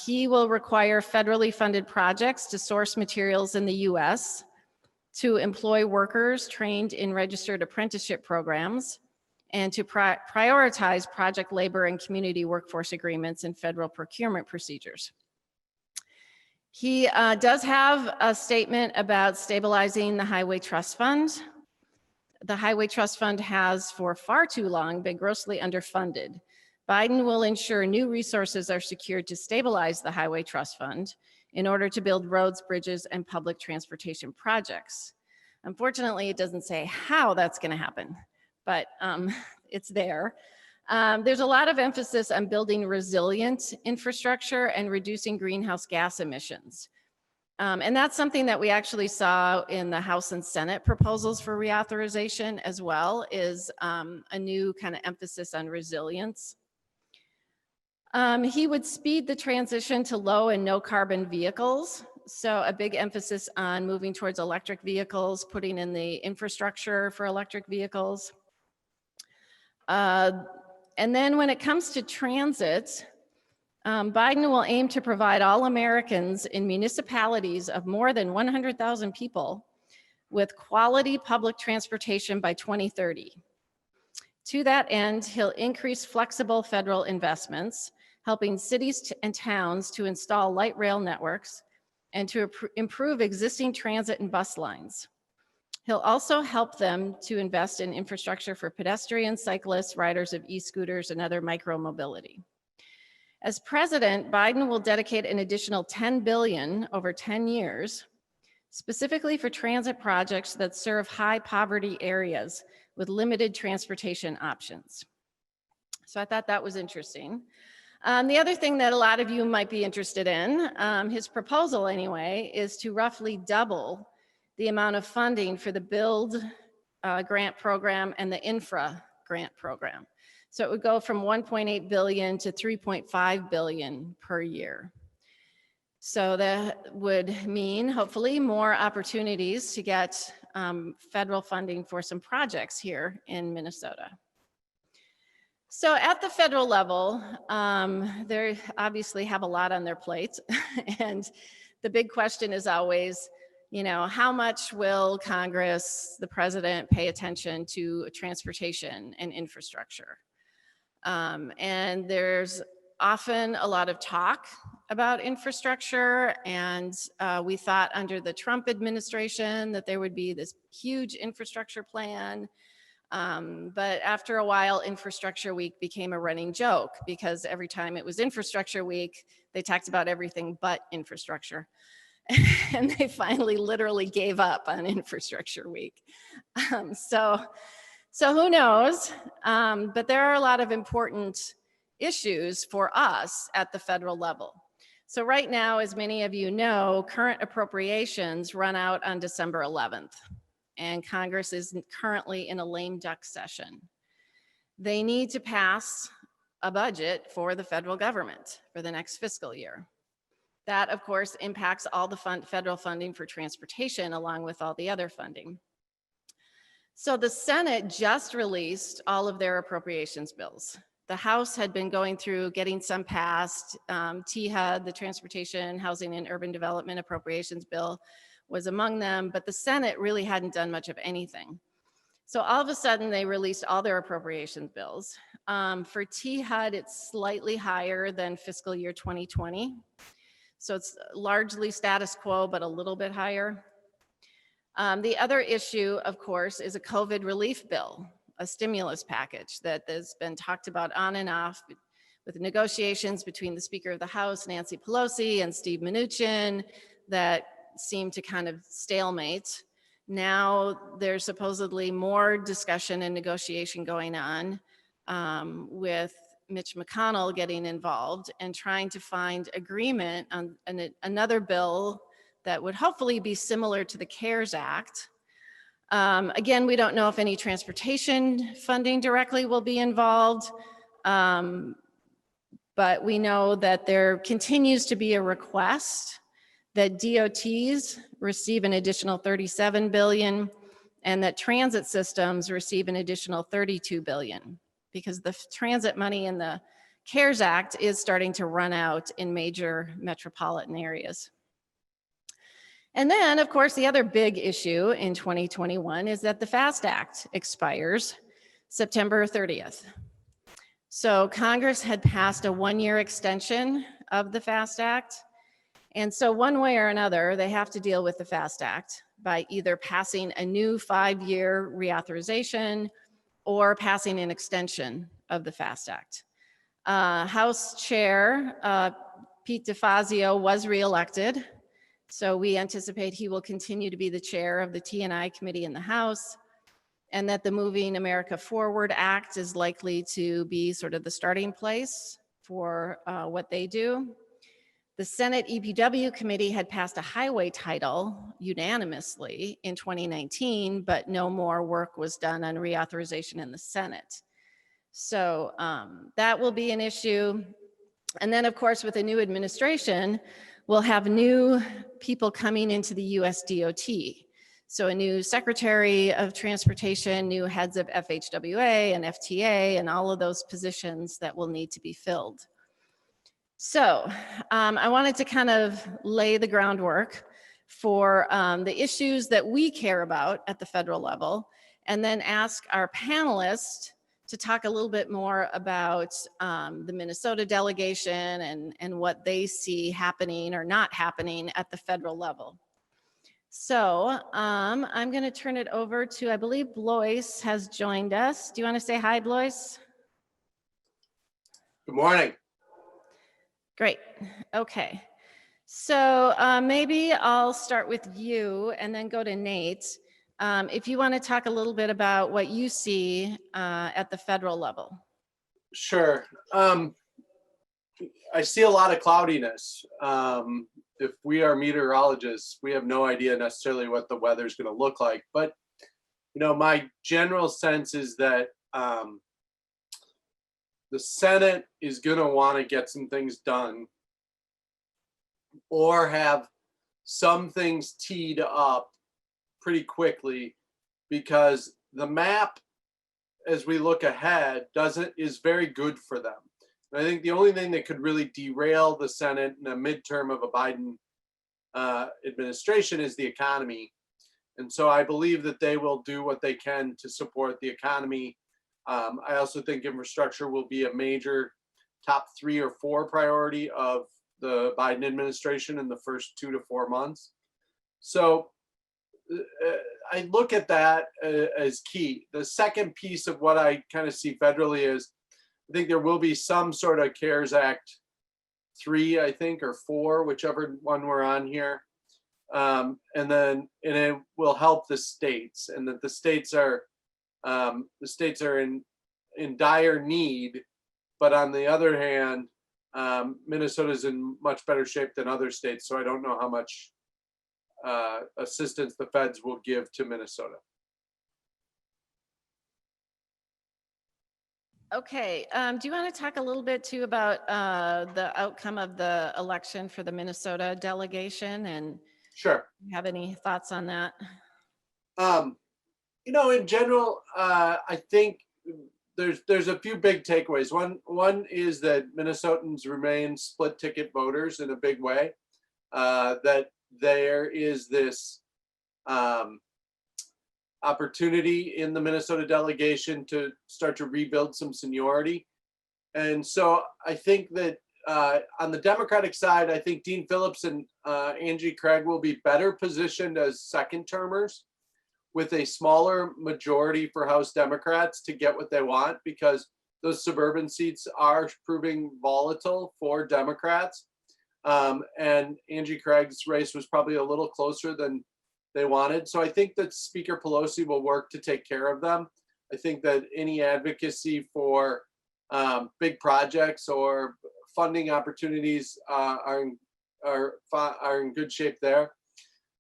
He will require federally funded projects to source materials in the US, to employ workers trained in registered apprenticeship programs, and to prioritize project labor and community workforce agreements and federal procurement procedures. He does have a statement about stabilizing the Highway Trust Fund. The Highway Trust Fund has for far too long been grossly underfunded. Biden will ensure new resources are secured to stabilize the Highway Trust Fund in order to build roads, bridges, and public transportation projects. Unfortunately, it doesn't say how that's going to happen, but it's there. There's a lot of emphasis on building resilient infrastructure and reducing greenhouse gas emissions. And that's something that we actually saw in the House and Senate proposals for reauthorization as well, is a new kind of emphasis on resilience. He would speed the transition to low and no carbon vehicles. So a big emphasis on moving towards electric vehicles, putting in the infrastructure for electric vehicles. And then when it comes to transit, Biden will aim to provide all Americans in municipalities of more than 100,000 people with quality public transportation by 2030. To that end, he'll increase flexible federal investments, helping cities and towns to install light rail networks and to improve existing transit and bus lines. He'll also help them to invest in infrastructure for pedestrians, cyclists, riders of e-scooters, and other micromobility. As president, Biden will dedicate an additional $10 billion over 10 years, specifically for transit projects that serve high poverty areas with limited transportation options. So I thought that was interesting. The other thing that a lot of you might be interested in, his proposal anyway, is to roughly double the amount of funding for the BUILD grant program and the infra grant program. So it would go from 1.8 billion to 3.5 billion per year. So that would mean hopefully more opportunities to get federal funding for some projects here in Minnesota. So at the federal level, they obviously have a lot on their plates. And the big question is always, you know, how much will Congress, the president, pay attention to transportation and infrastructure? And there's often a lot of talk about infrastructure, and we thought under the Trump administration that there would be this huge infrastructure plan. But after a while, Infrastructure Week became a running joke because every time it was Infrastructure Week, they talked about everything but infrastructure. And they finally literally gave up on Infrastructure Week. So who knows? But there are a lot of important issues for us at the federal level. So right now, as many of you know, current appropriations run out on December 11th. And Congress is currently in a lame duck session. They need to pass a budget for the federal government for the next fiscal year. That, of course, impacts all the federal funding for transportation along with all the other funding. So the Senate just released all of their appropriations bills. The House had been going through getting some passed. THUD, the Transportation, Housing and Urban Development Appropriations Bill, was among them, but the Senate really hadn't done much of anything. So all of a sudden they released all their appropriations bills. For THUD, it's slightly higher than fiscal year 2020. So it's largely status quo, but a little bit higher. The other issue, of course, is a COVID relief bill, a stimulus package that has been talked about on and off with negotiations between the Speaker of the House, Nancy Pelosi, and Steve Mnuchin that seemed to kind of stalemate. Now there's supposedly more discussion and negotiation going on with Mitch McConnell getting involved and trying to find agreement on another bill that would hopefully be similar to the CARES Act. Again, we don't know if any transportation funding directly will be involved, but we know that there continues to be a request that DOTs receive an additional $37 billion and that transit systems receive an additional $32 billion because the transit money in the CARES Act is starting to run out in major metropolitan areas. And then, of course, the other big issue in 2021 is that the FAST Act expires September 30th. So Congress had passed a one-year extension of the FAST Act. And so one way or another, they have to deal with the FAST Act by either passing a new 5-year reauthorization or passing an extension of the FAST Act. House Chair Pete DeFazio was reelected, so we anticipate he will continue to be the chair of the T&I committee in the House, and that the Moving America Forward Act is likely to be sort of the starting place for what they do. The Senate EPW committee had passed a highway title unanimously in 2019, but no more work was done on reauthorization in the Senate. So that will be an issue. And then, of course, with a new administration, we'll have new people coming into the US DOT. So a new Secretary of Transportation, new heads of FHWA and FTA, and all of those positions that will need to be filled. So I wanted to kind of lay the groundwork for the issues that we care about at the federal level, and then ask our panelists to talk a little bit more about the Minnesota delegation and what they see happening or not happening at the federal level. So I'm going to turn it over to, I believe Blois has joined us. Do you want to say hi, Blois? Good morning. Great. Okay. So maybe I'll start with you and then go to Nate. If you want to talk a little bit about what you see at the federal level. Sure. I see a lot of cloudiness. If we are meteorologists, we have no idea necessarily what the weather is going to look like. But, you know, my general sense is that the Senate is going to want to get some things done or have some things teed up pretty quickly, because the map, as we look ahead, is very good for them. And I think the only thing that could really derail the Senate in a midterm of a Biden administration is the economy. And so I believe that they will do what they can to support the economy. I also think infrastructure will be a major top 3 or 4 priority of the Biden administration in the first 2 to 4 months. So I look at that as key. The second piece of what I kind of see federally is, I think there will be some sort of CARES Act 3, I think, or 4, whichever one we're on here. And it will help the states, and that the states are in dire need. But on the other hand, Minnesota's in much better shape than other states. So I don't know how much assistance the feds will give to Minnesota. Okay. Do you want to talk a little bit too about the outcome of the election for the Minnesota delegation, and Sure. have any thoughts on that? You know, in general, I think there's a few big takeaways. One is that Minnesotans remain split ticket voters in a big way. That there is this opportunity in the Minnesota delegation to start to rebuild some seniority. And so I think that on the Democratic side, I think Dean Phillips and Angie Craig will be better positioned as second termers with a smaller majority for House Democrats to get what they want, because those suburban seats are proving volatile for Democrats. And Angie Craig's race was probably a little closer than they wanted. So I think that Speaker Pelosi will work to take care of them. I think that any advocacy for big projects or funding opportunities are in good shape there.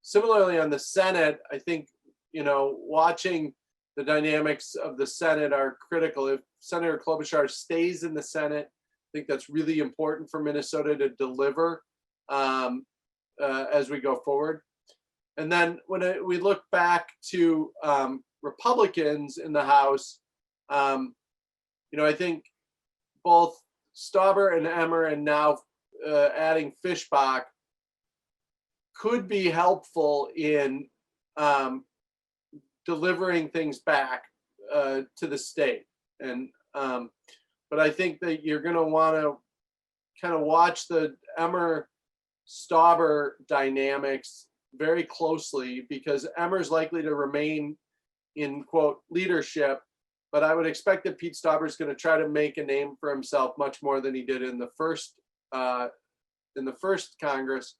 Similarly, on the Senate, I think, you know, watching the dynamics of the Senate are critical. If Senator Klobuchar stays in the Senate, I think that's really important for Minnesota to deliver as we go forward. And then when we look back to Republicans in the House, you know, I think both Stauber and Emmer, and now adding Fischbach, could be helpful in delivering things back to the state. And but I think that you're going to want to kind of watch the Emmer-Stauber dynamics very closely, because Emmer's likely to remain in, quote, leadership. But I would expect that Pete Stauber is going to try to make a name for himself much more than he did in the first Congress.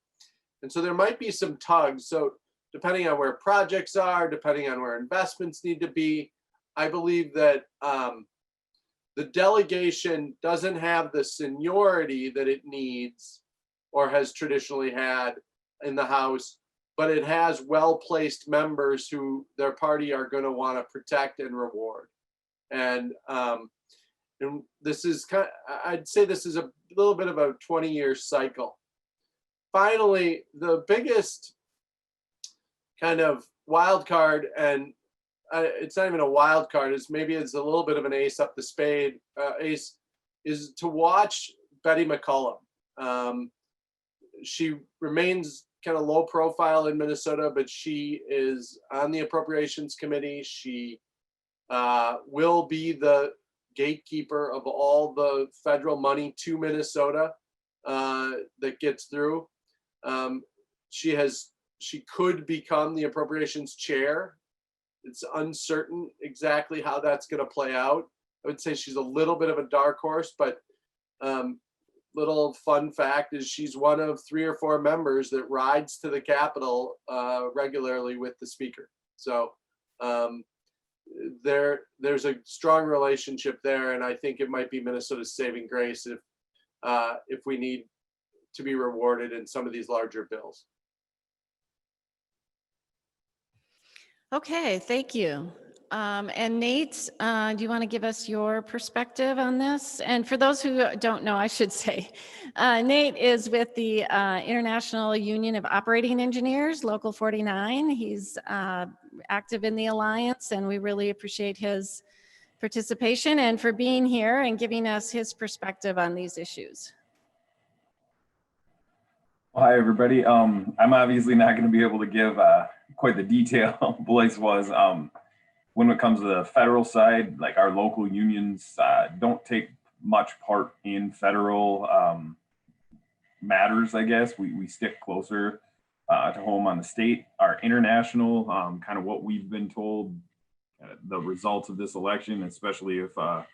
And so there might be some tugs. So depending on where projects are, depending on where investments need to be, I believe that the delegation doesn't have the seniority that it needs or has traditionally had in the House, but it has well-placed members who their party are going to want to protect and reward. And this is I'd say this is a little bit of a 20-year cycle. Finally, the biggest kind of wild card, and it's not even a wild card, it's a little bit of an ace up the spade, ace, is to watch Betty McCollum. She remains kind of low profile in Minnesota, but she is on the Appropriations Committee. She will be the gatekeeper of all the federal money to Minnesota that gets through. She could become the Appropriations Chair. It's uncertain exactly how that's going to play out. I would say she's a little bit of a dark horse, but little fun fact is she's one of 3 or 4 members that rides to the Capitol regularly with the Speaker. So there's a strong relationship there, and I think it might be Minnesota's saving grace if we need to be rewarded in some of these larger bills. Okay, thank you. And Nate, do you want to give us your perspective on this? And for those who don't know, I should say, Nate is with the International Union of Operating Engineers, Local 49. He's active in the Alliance, and we really appreciate his participation and for being here and giving us his perspective on these issues. Well, hi, everybody. I'm obviously not going to be able to give quite the detail Blaise was. When it comes to the federal side, like our local unions don't take much part in federal matters, I guess. We stick closer to home on the state. Our international, kind of what we've been told, the results of this election, especially if Joe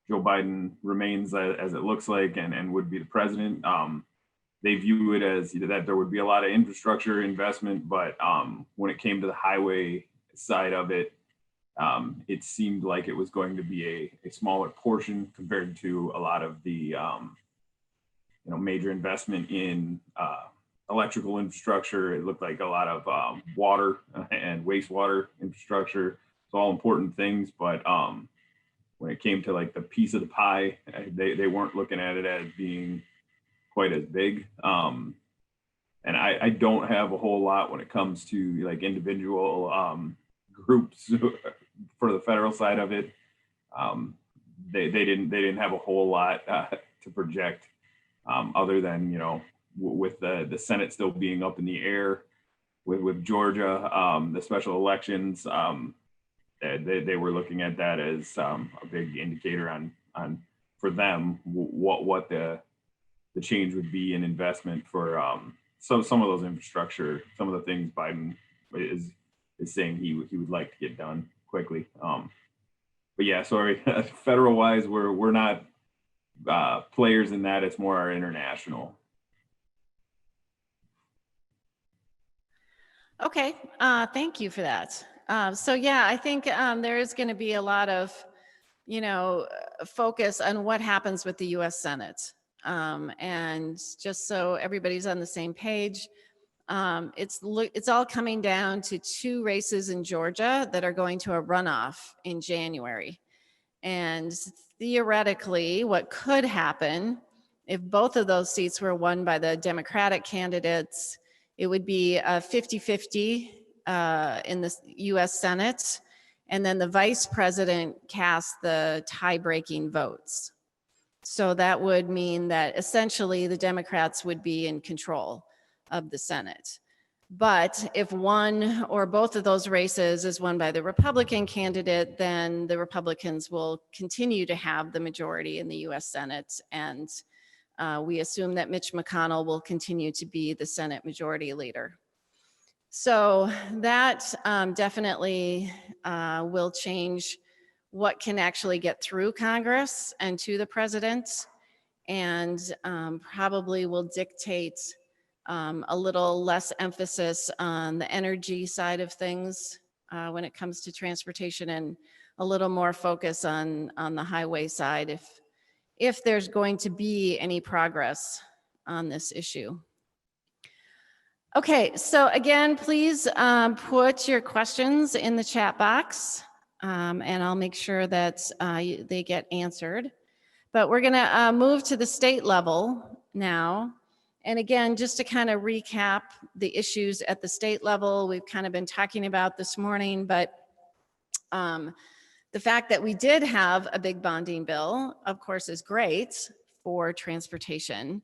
Biden remains as it looks like and would be the president, they view it as that there would be a lot of infrastructure investment, but when it came to the highway side of it, it seemed like it was going to be a smaller portion compared to a lot of the major investment in electrical infrastructure. It looked like a lot of water and wastewater infrastructure. It's all important things, but when it came to like the piece of the pie, they weren't looking at it as being quite as big. And I don't have a whole lot when it comes to like individual groups for the federal side of it. They didn't have a whole lot to project other than, with the Senate still being up in the air with Georgia, the special elections, they were looking at that as a big indicator on for them what the change would be in investment for some of those infrastructure, some of the things Biden is saying he would like to get done quickly. But yeah, sorry, federal wise, we're not players in that. It's more our international. Okay, thank you for that. So yeah, I think there is going to be a lot of, focus on what happens with the U.S. Senate. And just so everybody's on the same page, it's all coming down to 2 races in Georgia that are going to a runoff in January. And theoretically, what could happen if both of those seats were won by the Democratic candidates, it would be a 50-50 in the U.S. Senate, and then the vice president casts the tie-breaking votes. So that would mean that essentially the Democrats would be in control of the Senate. But if one or both of those races is won by the Republican candidate, then the Republicans will continue to have the majority in the U.S. Senate. And we assume that Mitch McConnell will continue to be the Senate Majority Leader. So that definitely will change what can actually get through Congress and to the president, and probably will dictate a little less emphasis on the energy side of things when it comes to transportation, and a little more focus on the highway side if there's going to be any progress on this issue. Okay, so again, please put your questions in the chat box, and I'll make sure that they get answered. But we're gonna move to the state level now. And again, just to kind of recap the issues at the state level, we've kind of been talking about this morning, but the fact that we did have a big bonding bill, of course, is great for transportation.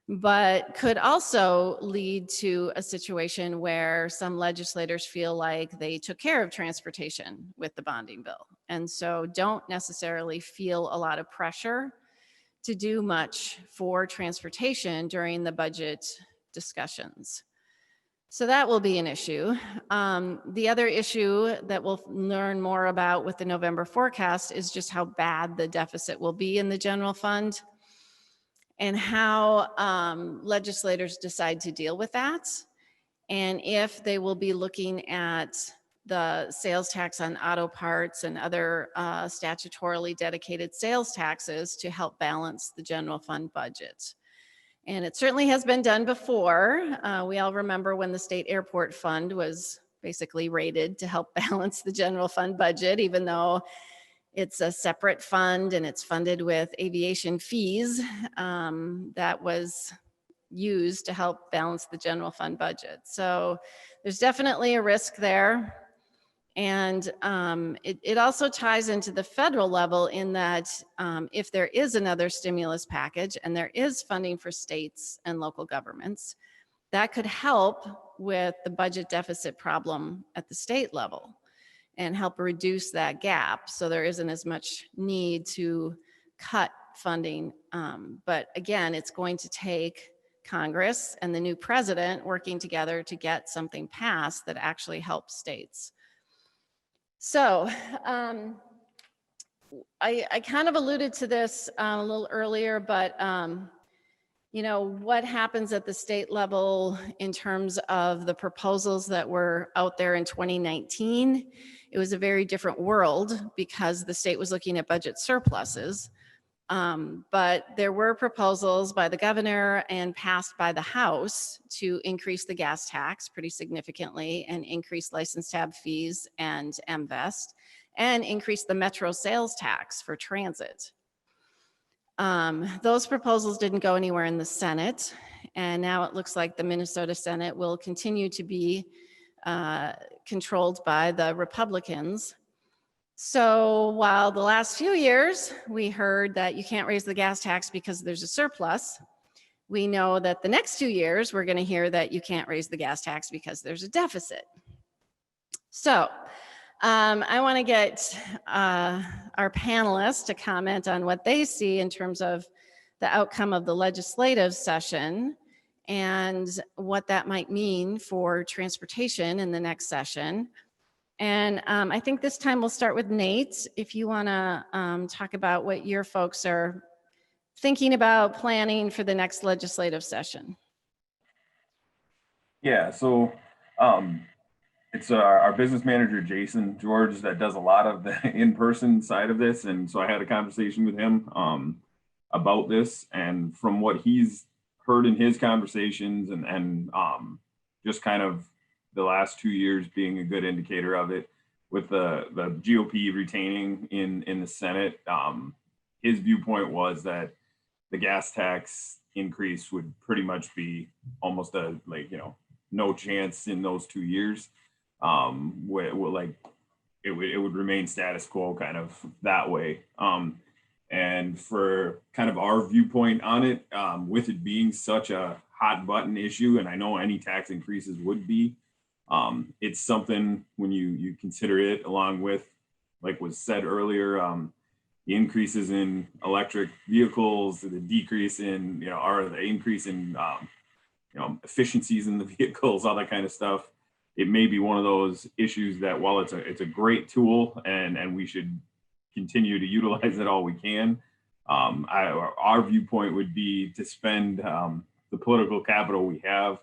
but could also lead to a situation where some legislators feel like they took care of transportation with the bonding bill, and so don't necessarily feel a lot of pressure to do much for transportation during the budget discussions. So that will be an issue. The other issue that we'll learn more about with the November forecast is just how bad the deficit will be in the general fund and how legislators decide to deal with that. And if they will be looking at the sales tax on auto parts and other statutorily dedicated sales taxes to help balance the general fund budget. And it certainly has been done before. We all remember when the state airport fund was basically rated to help balance the general fund budget, even though it's a separate fund and it's funded with aviation fees that was used to help balance the general fund budget. So there's definitely a risk there. And it also ties into the federal level in that if there is another stimulus package and there is funding for states and local governments, that could help with the budget deficit problem at the state level and help reduce that gap so there isn't as much need to cut funding. But again, it's going to take Congress and the new president working together to get something passed that actually helps states. So I kind of alluded to this a little earlier, but you know, what happens at the state level in terms of the proposals that were out there in 2019, it was a very different world because the state was looking at budget surpluses. But there were proposals by the governor and passed by the House to increase the gas tax pretty significantly and increase license tab fees and MVEST and increase the metro sales tax for transit. Those proposals didn't go anywhere in the Senate, and now it looks like the Minnesota Senate will continue to be controlled by the Republicans. So while the last few years we heard that you can't raise the gas tax because there's a surplus, we know that the next 2 years we're going to hear that you can't raise the gas tax because there's a deficit. So I want to get our panelists to comment on what they see in terms of the outcome of the legislative session and what that might mean for transportation in the next session. And I think this time we'll start with Nate. If you want to talk about what your folks are thinking about planning for the next legislative session. Yeah, so it's our business manager, Jason George, that does a lot of the in-person side of this. And so I had a conversation with him about this. And from what he's heard in his conversations and just kind of the last 2 years being a good indicator of it, with the GOP retaining in the Senate, his viewpoint was that the gas tax increase would pretty much be almost a, like, you know, no chance in those 2 years. Where like it would remain status quo kind of that way. And for kind of our viewpoint on it, with it being such a hot button issue, and I know any tax increases would be, it's something when you consider it along with, like was said earlier, the increases in electric vehicles, the decrease in, you know, or the increase in, you know, efficiencies in the vehicles, all that kind of stuff. It may be one of those issues that while it's a great tool and we should continue to utilize it all we can, our viewpoint would be to spend the political capital we have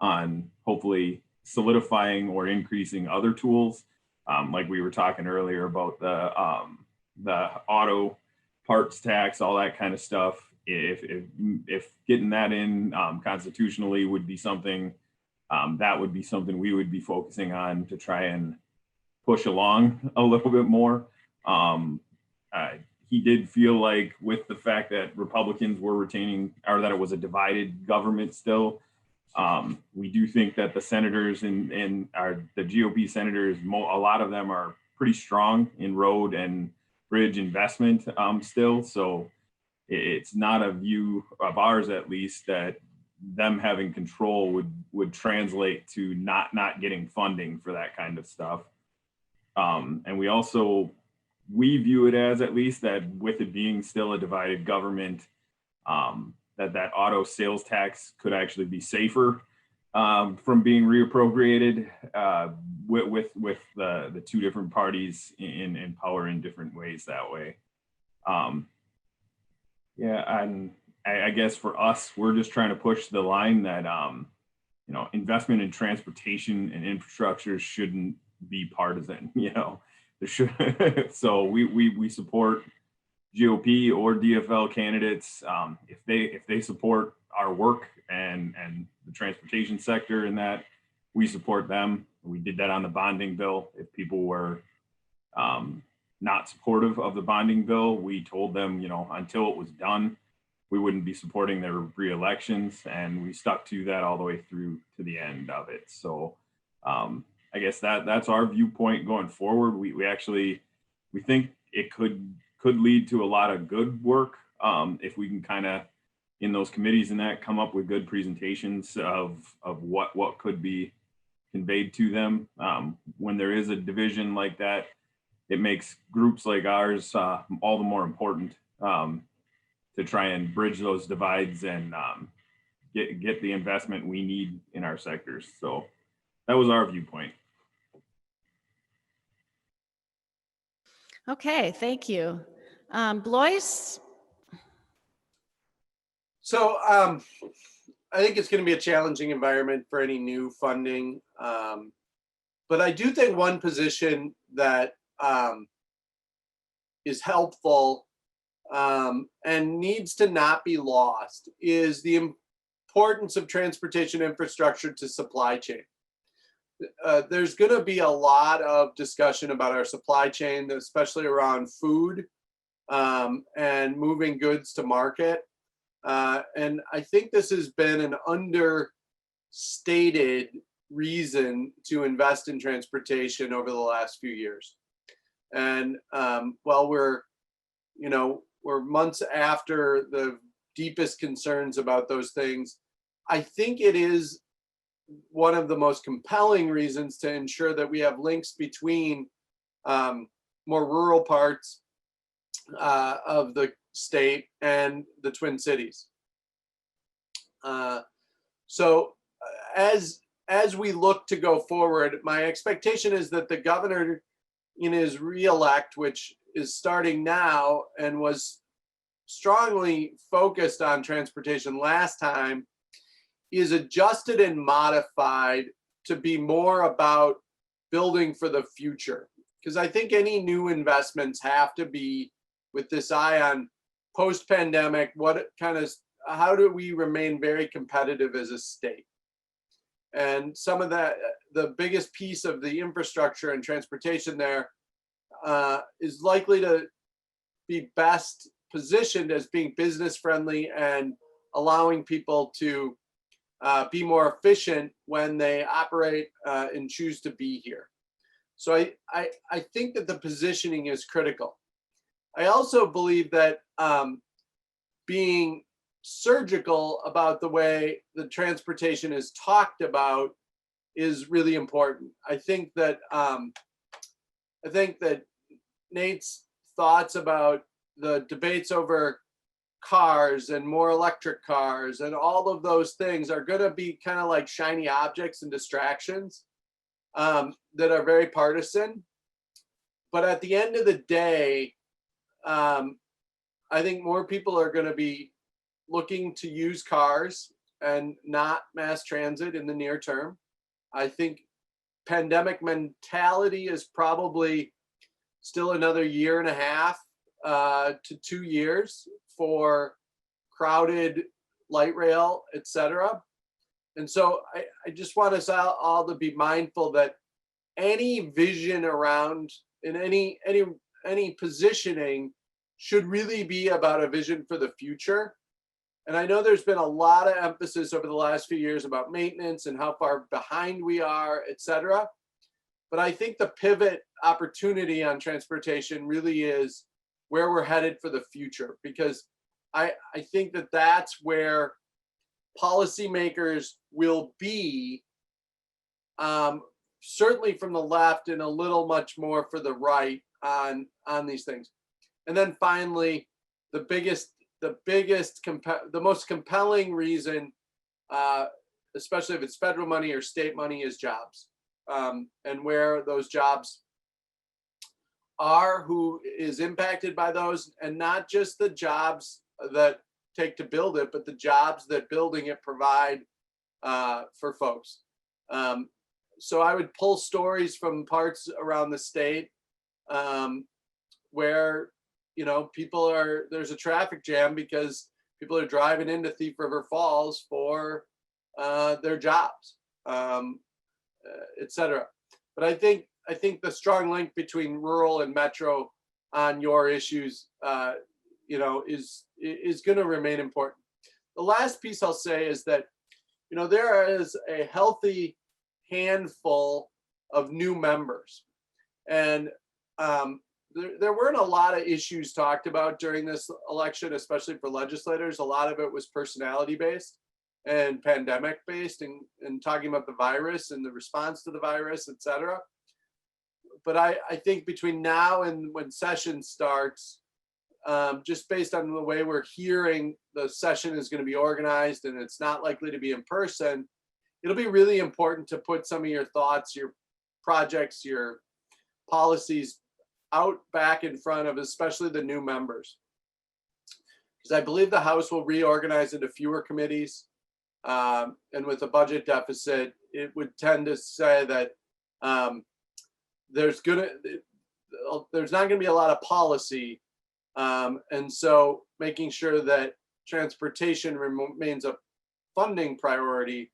on hopefully solidifying or increasing other tools, like we were talking earlier about the auto parts tax, all that kind of stuff. If getting that in constitutionally would be something, that would be something we would be focusing on to try and push along a little bit more. He did feel like with the fact that Republicans were retaining, or that it was a divided government still, we do think that the senators and the GOP senators, a lot of them are pretty strong in road and bridge investment still. So it's not a view of ours, at least, that them having control would translate to not getting funding for that kind of stuff. And we view it as, at least, that with it being still a divided government, that auto sales tax could actually be safer from being reappropriated with the two different parties in power in different ways that way. Yeah, and I guess for us, we're just trying to push the line that investment in transportation and infrastructure shouldn't be partisan. There should. So we support GOP or DFL candidates if they support our work and the transportation sector, and that we support them. We did that on the bonding bill. If people were not supportive of the bonding bill, we told them, until it was done, we wouldn't be supporting their re-elections, and we stuck to that all the way through to the end of it. So I guess that's our viewpoint going forward. We think it could lead to a lot of good work if we can kind of, in those committees and that, come up with good presentations of what could be conveyed to them. When there is a division like that, it makes groups like ours all the more important to try and bridge those divides and get the investment we need in our sectors. So that was our viewpoint. Okay, thank you. Blois? So I think it's going to be a challenging environment for any new funding. But I do think one position that is helpful and needs to not be lost is the importance of transportation infrastructure to supply chain. There's going to be a lot of discussion about our supply chain, especially around food and moving goods to market. And I think this has been an understated reason to invest in transportation over the last few years. And while we're months after the deepest concerns about those things, I think it is one of the most compelling reasons to ensure that we have links between more rural parts of the state and the Twin Cities. So as we look to go forward, my expectation is that the governor in his re-elect, which is starting now and was strongly focused on transportation last time, is adjusted and modified to be more about building for the future. Because I think any new investments have to be with this eye on post-pandemic, how do we remain very competitive as a state? And some of that, the biggest piece of the infrastructure and transportation there is likely to be best positioned as being business friendly and allowing people to be more efficient when they operate and choose to be here. So I think that the positioning is critical. I also believe that being surgical about the way the transportation is talked about is really important. I think that Nate's thoughts about the debates over cars and more electric cars and all of those things are going to be kind of like shiny objects and distractions that are very partisan. But at the end of the day, I think more people are going to be looking to use cars and not mass transit in the near term. I think pandemic mentality is probably still another 1.5 to 2 years for crowded light rail, et cetera. And so I just want us all to be mindful that any vision around in any positioning should really be about a vision for the future. And I know there's been a lot of emphasis over the last few years about maintenance and how far behind we are, et cetera. But I think the pivot opportunity on transportation really is where we're headed for the future, because I think that that's where policymakers will be, certainly from the left and a little much more for the right on these things. And then finally, the most compelling reason, especially if it's federal money or state money, is jobs, and where those jobs are, who is impacted by those, and not just the jobs that take to build it, but the jobs that building it provide for folks. So I would pull stories from parts around the state where, you know, there's a traffic jam because people are driving into Thief River Falls for their jobs, et cetera. But I think the strong link between rural and metro on your issues, you know, is going to remain important. The last piece I'll say is that, you know, there is a healthy handful of new members, and there weren't a lot of issues talked about during this election, especially for legislators. A lot of it was personality based and pandemic based, and talking about the virus and the response to the virus, et cetera. But I think between now and when session starts, just based on the way we're hearing the session is going to be organized and it's not likely to be in person, it'll be really important to put some of your thoughts, your projects, your policies out back in front of especially the new members. Because I believe the House will reorganize into fewer committees. And with a budget deficit, it would tend to say that there's not going to be a lot of policy. And so making sure that transportation remains a funding priority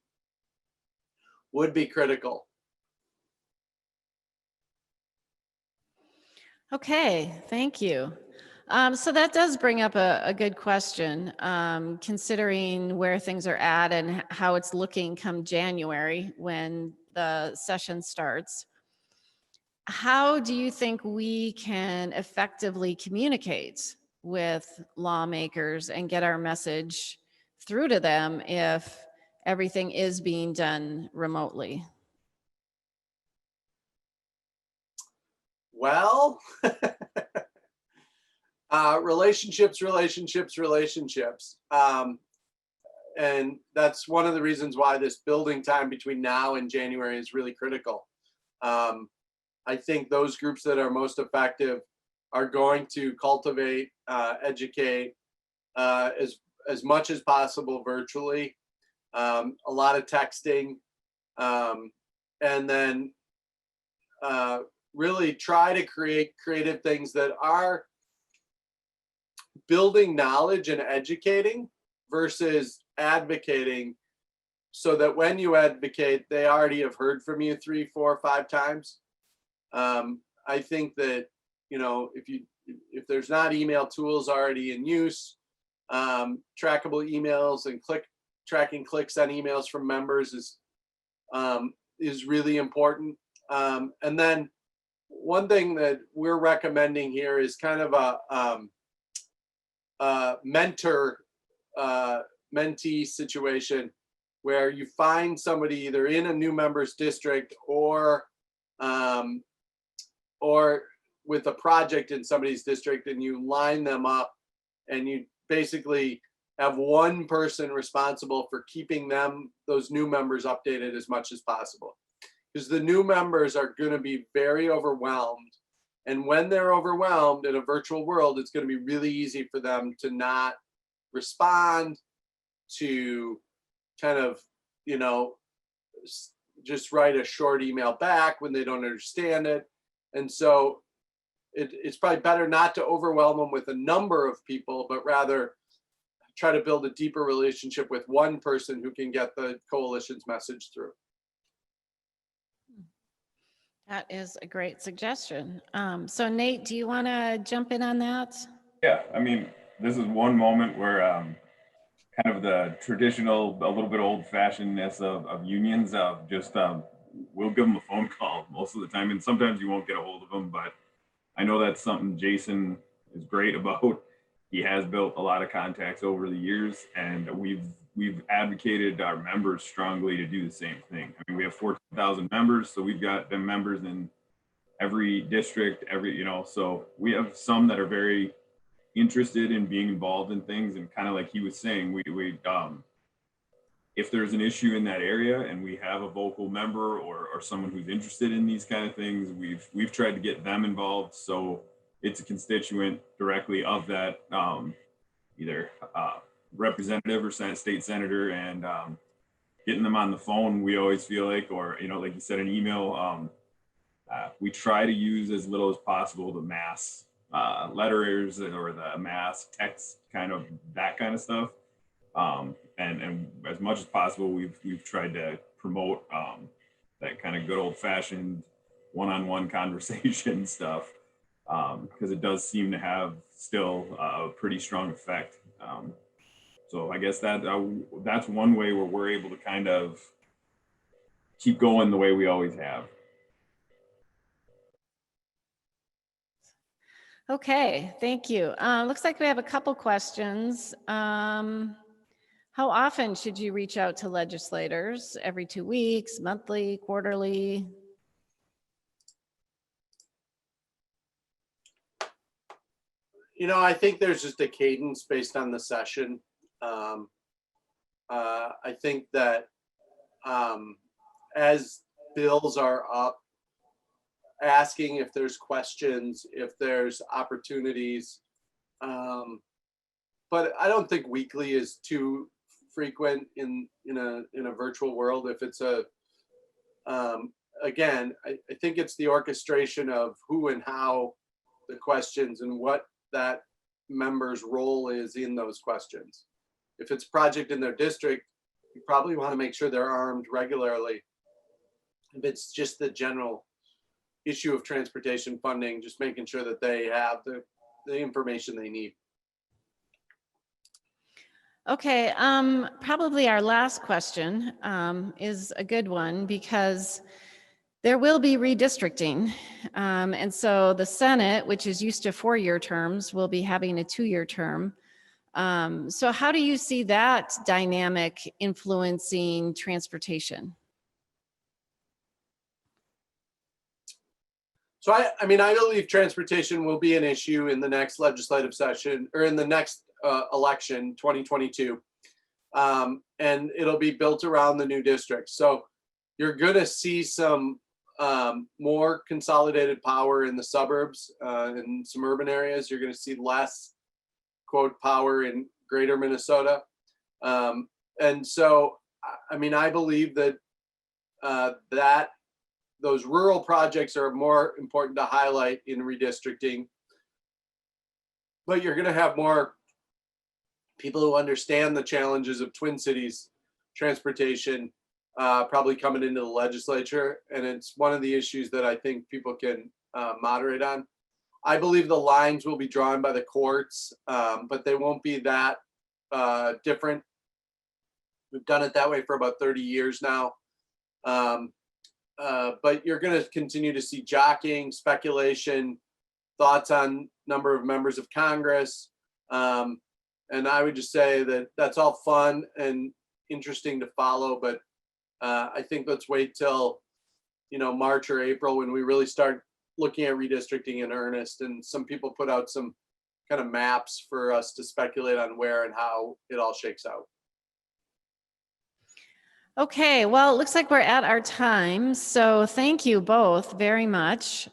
would be critical. Okay, thank you. So that does bring up a good question, considering where things are at and how it's looking come January when the session starts. How do you think we can effectively communicate with lawmakers and get our message through to them if everything is being done remotely? Well, relationships. And that's one of the reasons why this building time between now and January is really critical. I think those groups that are most effective are going to cultivate, educate as much as possible virtually, a lot of texting, and then really try to create creative things that are building knowledge and educating versus advocating, so that when you advocate, they already have heard from you 3, 4, 5 times. I think that, you know, if there's not email tools already in use, trackable emails and tracking clicks on emails from members is really important. And then one thing that we're recommending here is kind of a mentor mentee situation where you find somebody either in a new member's district or with a project in somebody's district, and you line them up and you basically have one person responsible for keeping those new members updated as much as possible. Because the new members are going to be very overwhelmed. And when they're overwhelmed in a virtual world, it's going to be really easy for them to not respond, to kind of, you know, just write a short email back when they don't understand it. And so it's probably better not to overwhelm them with a number of people, but rather try to build a deeper relationship with one person who can get the coalition's message through. That is a great suggestion. So Nate, do you want to jump in on that? Yeah, I mean, this is one moment where kind of the traditional, a little bit old-fashionedness of unions of just we'll give them a phone call most of the time, and sometimes you won't get a hold of them, but I know that's something Jason is great about. he has built a lot of contacts over the years, and we've advocated our members strongly to do the same thing. I mean, we have 14,000 members, so we've got them members in every district, so we have some that are very interested in being involved in things, and kind of like he was saying, if there's an issue in that area and we have a vocal member or someone who's interested in these kind of things, we've tried to get them involved. So it's a constituent directly of that, either representative or state senator, and getting them on the phone, we always feel like, or, like you said, an email, we try to use as little as possible the mass letters or the mass text, that kind of stuff. And as much as possible, we've tried to promote that kind of good old fashioned one-on-one conversation stuff, because it does seem to have still a pretty strong effect. So I guess that's one way where we're able to kind of keep going the way we always have. Okay, thank you. Looks like we have a couple questions. How often should you reach out to legislators? Every 2 weeks, monthly, quarterly? I think there's just a cadence based on the session. I think that as bills are up, asking if there's questions, if there's opportunities. But I don't think weekly is too frequent in a virtual world. If it's again, I think it's the orchestration of who and how the questions and what that member's role is in those questions. If it's a project in their district, you probably want to make sure they're armed regularly. If it's just the general issue of transportation funding, just making sure that they have the information they need. Okay, probably our last question is a good one, because there will be redistricting. And so the Senate, which is used to 4-year terms, will be having a 2-year term. So how do you see that dynamic influencing transportation? So I mean, I believe transportation will be an issue in the next legislative session, or in the next election, 2022. And it'll be built around the new districts. So you're going to see some more consolidated power in the suburbs, in some urban areas. You're going to see less, quote, power in greater Minnesota. And so, I mean, I believe that those rural projects are more important to highlight in redistricting. But you're going to have more people who understand the challenges of Twin Cities transportation probably coming into the legislature. And it's one of the issues that I think people can moderate on. I believe the lines will be drawn by the courts, but they won't be that different. We've done it that way for about 30 years now. But you're going to continue to see jockeying, speculation, thoughts on number of members of Congress. And I would just say that that's all fun and interesting to follow. But I think let's wait till, March or April when we really start looking at redistricting in earnest. And some people put out some kind of maps for us to speculate on where and how it all shakes out. Okay, well, it looks like we're at our time. So thank you both very much.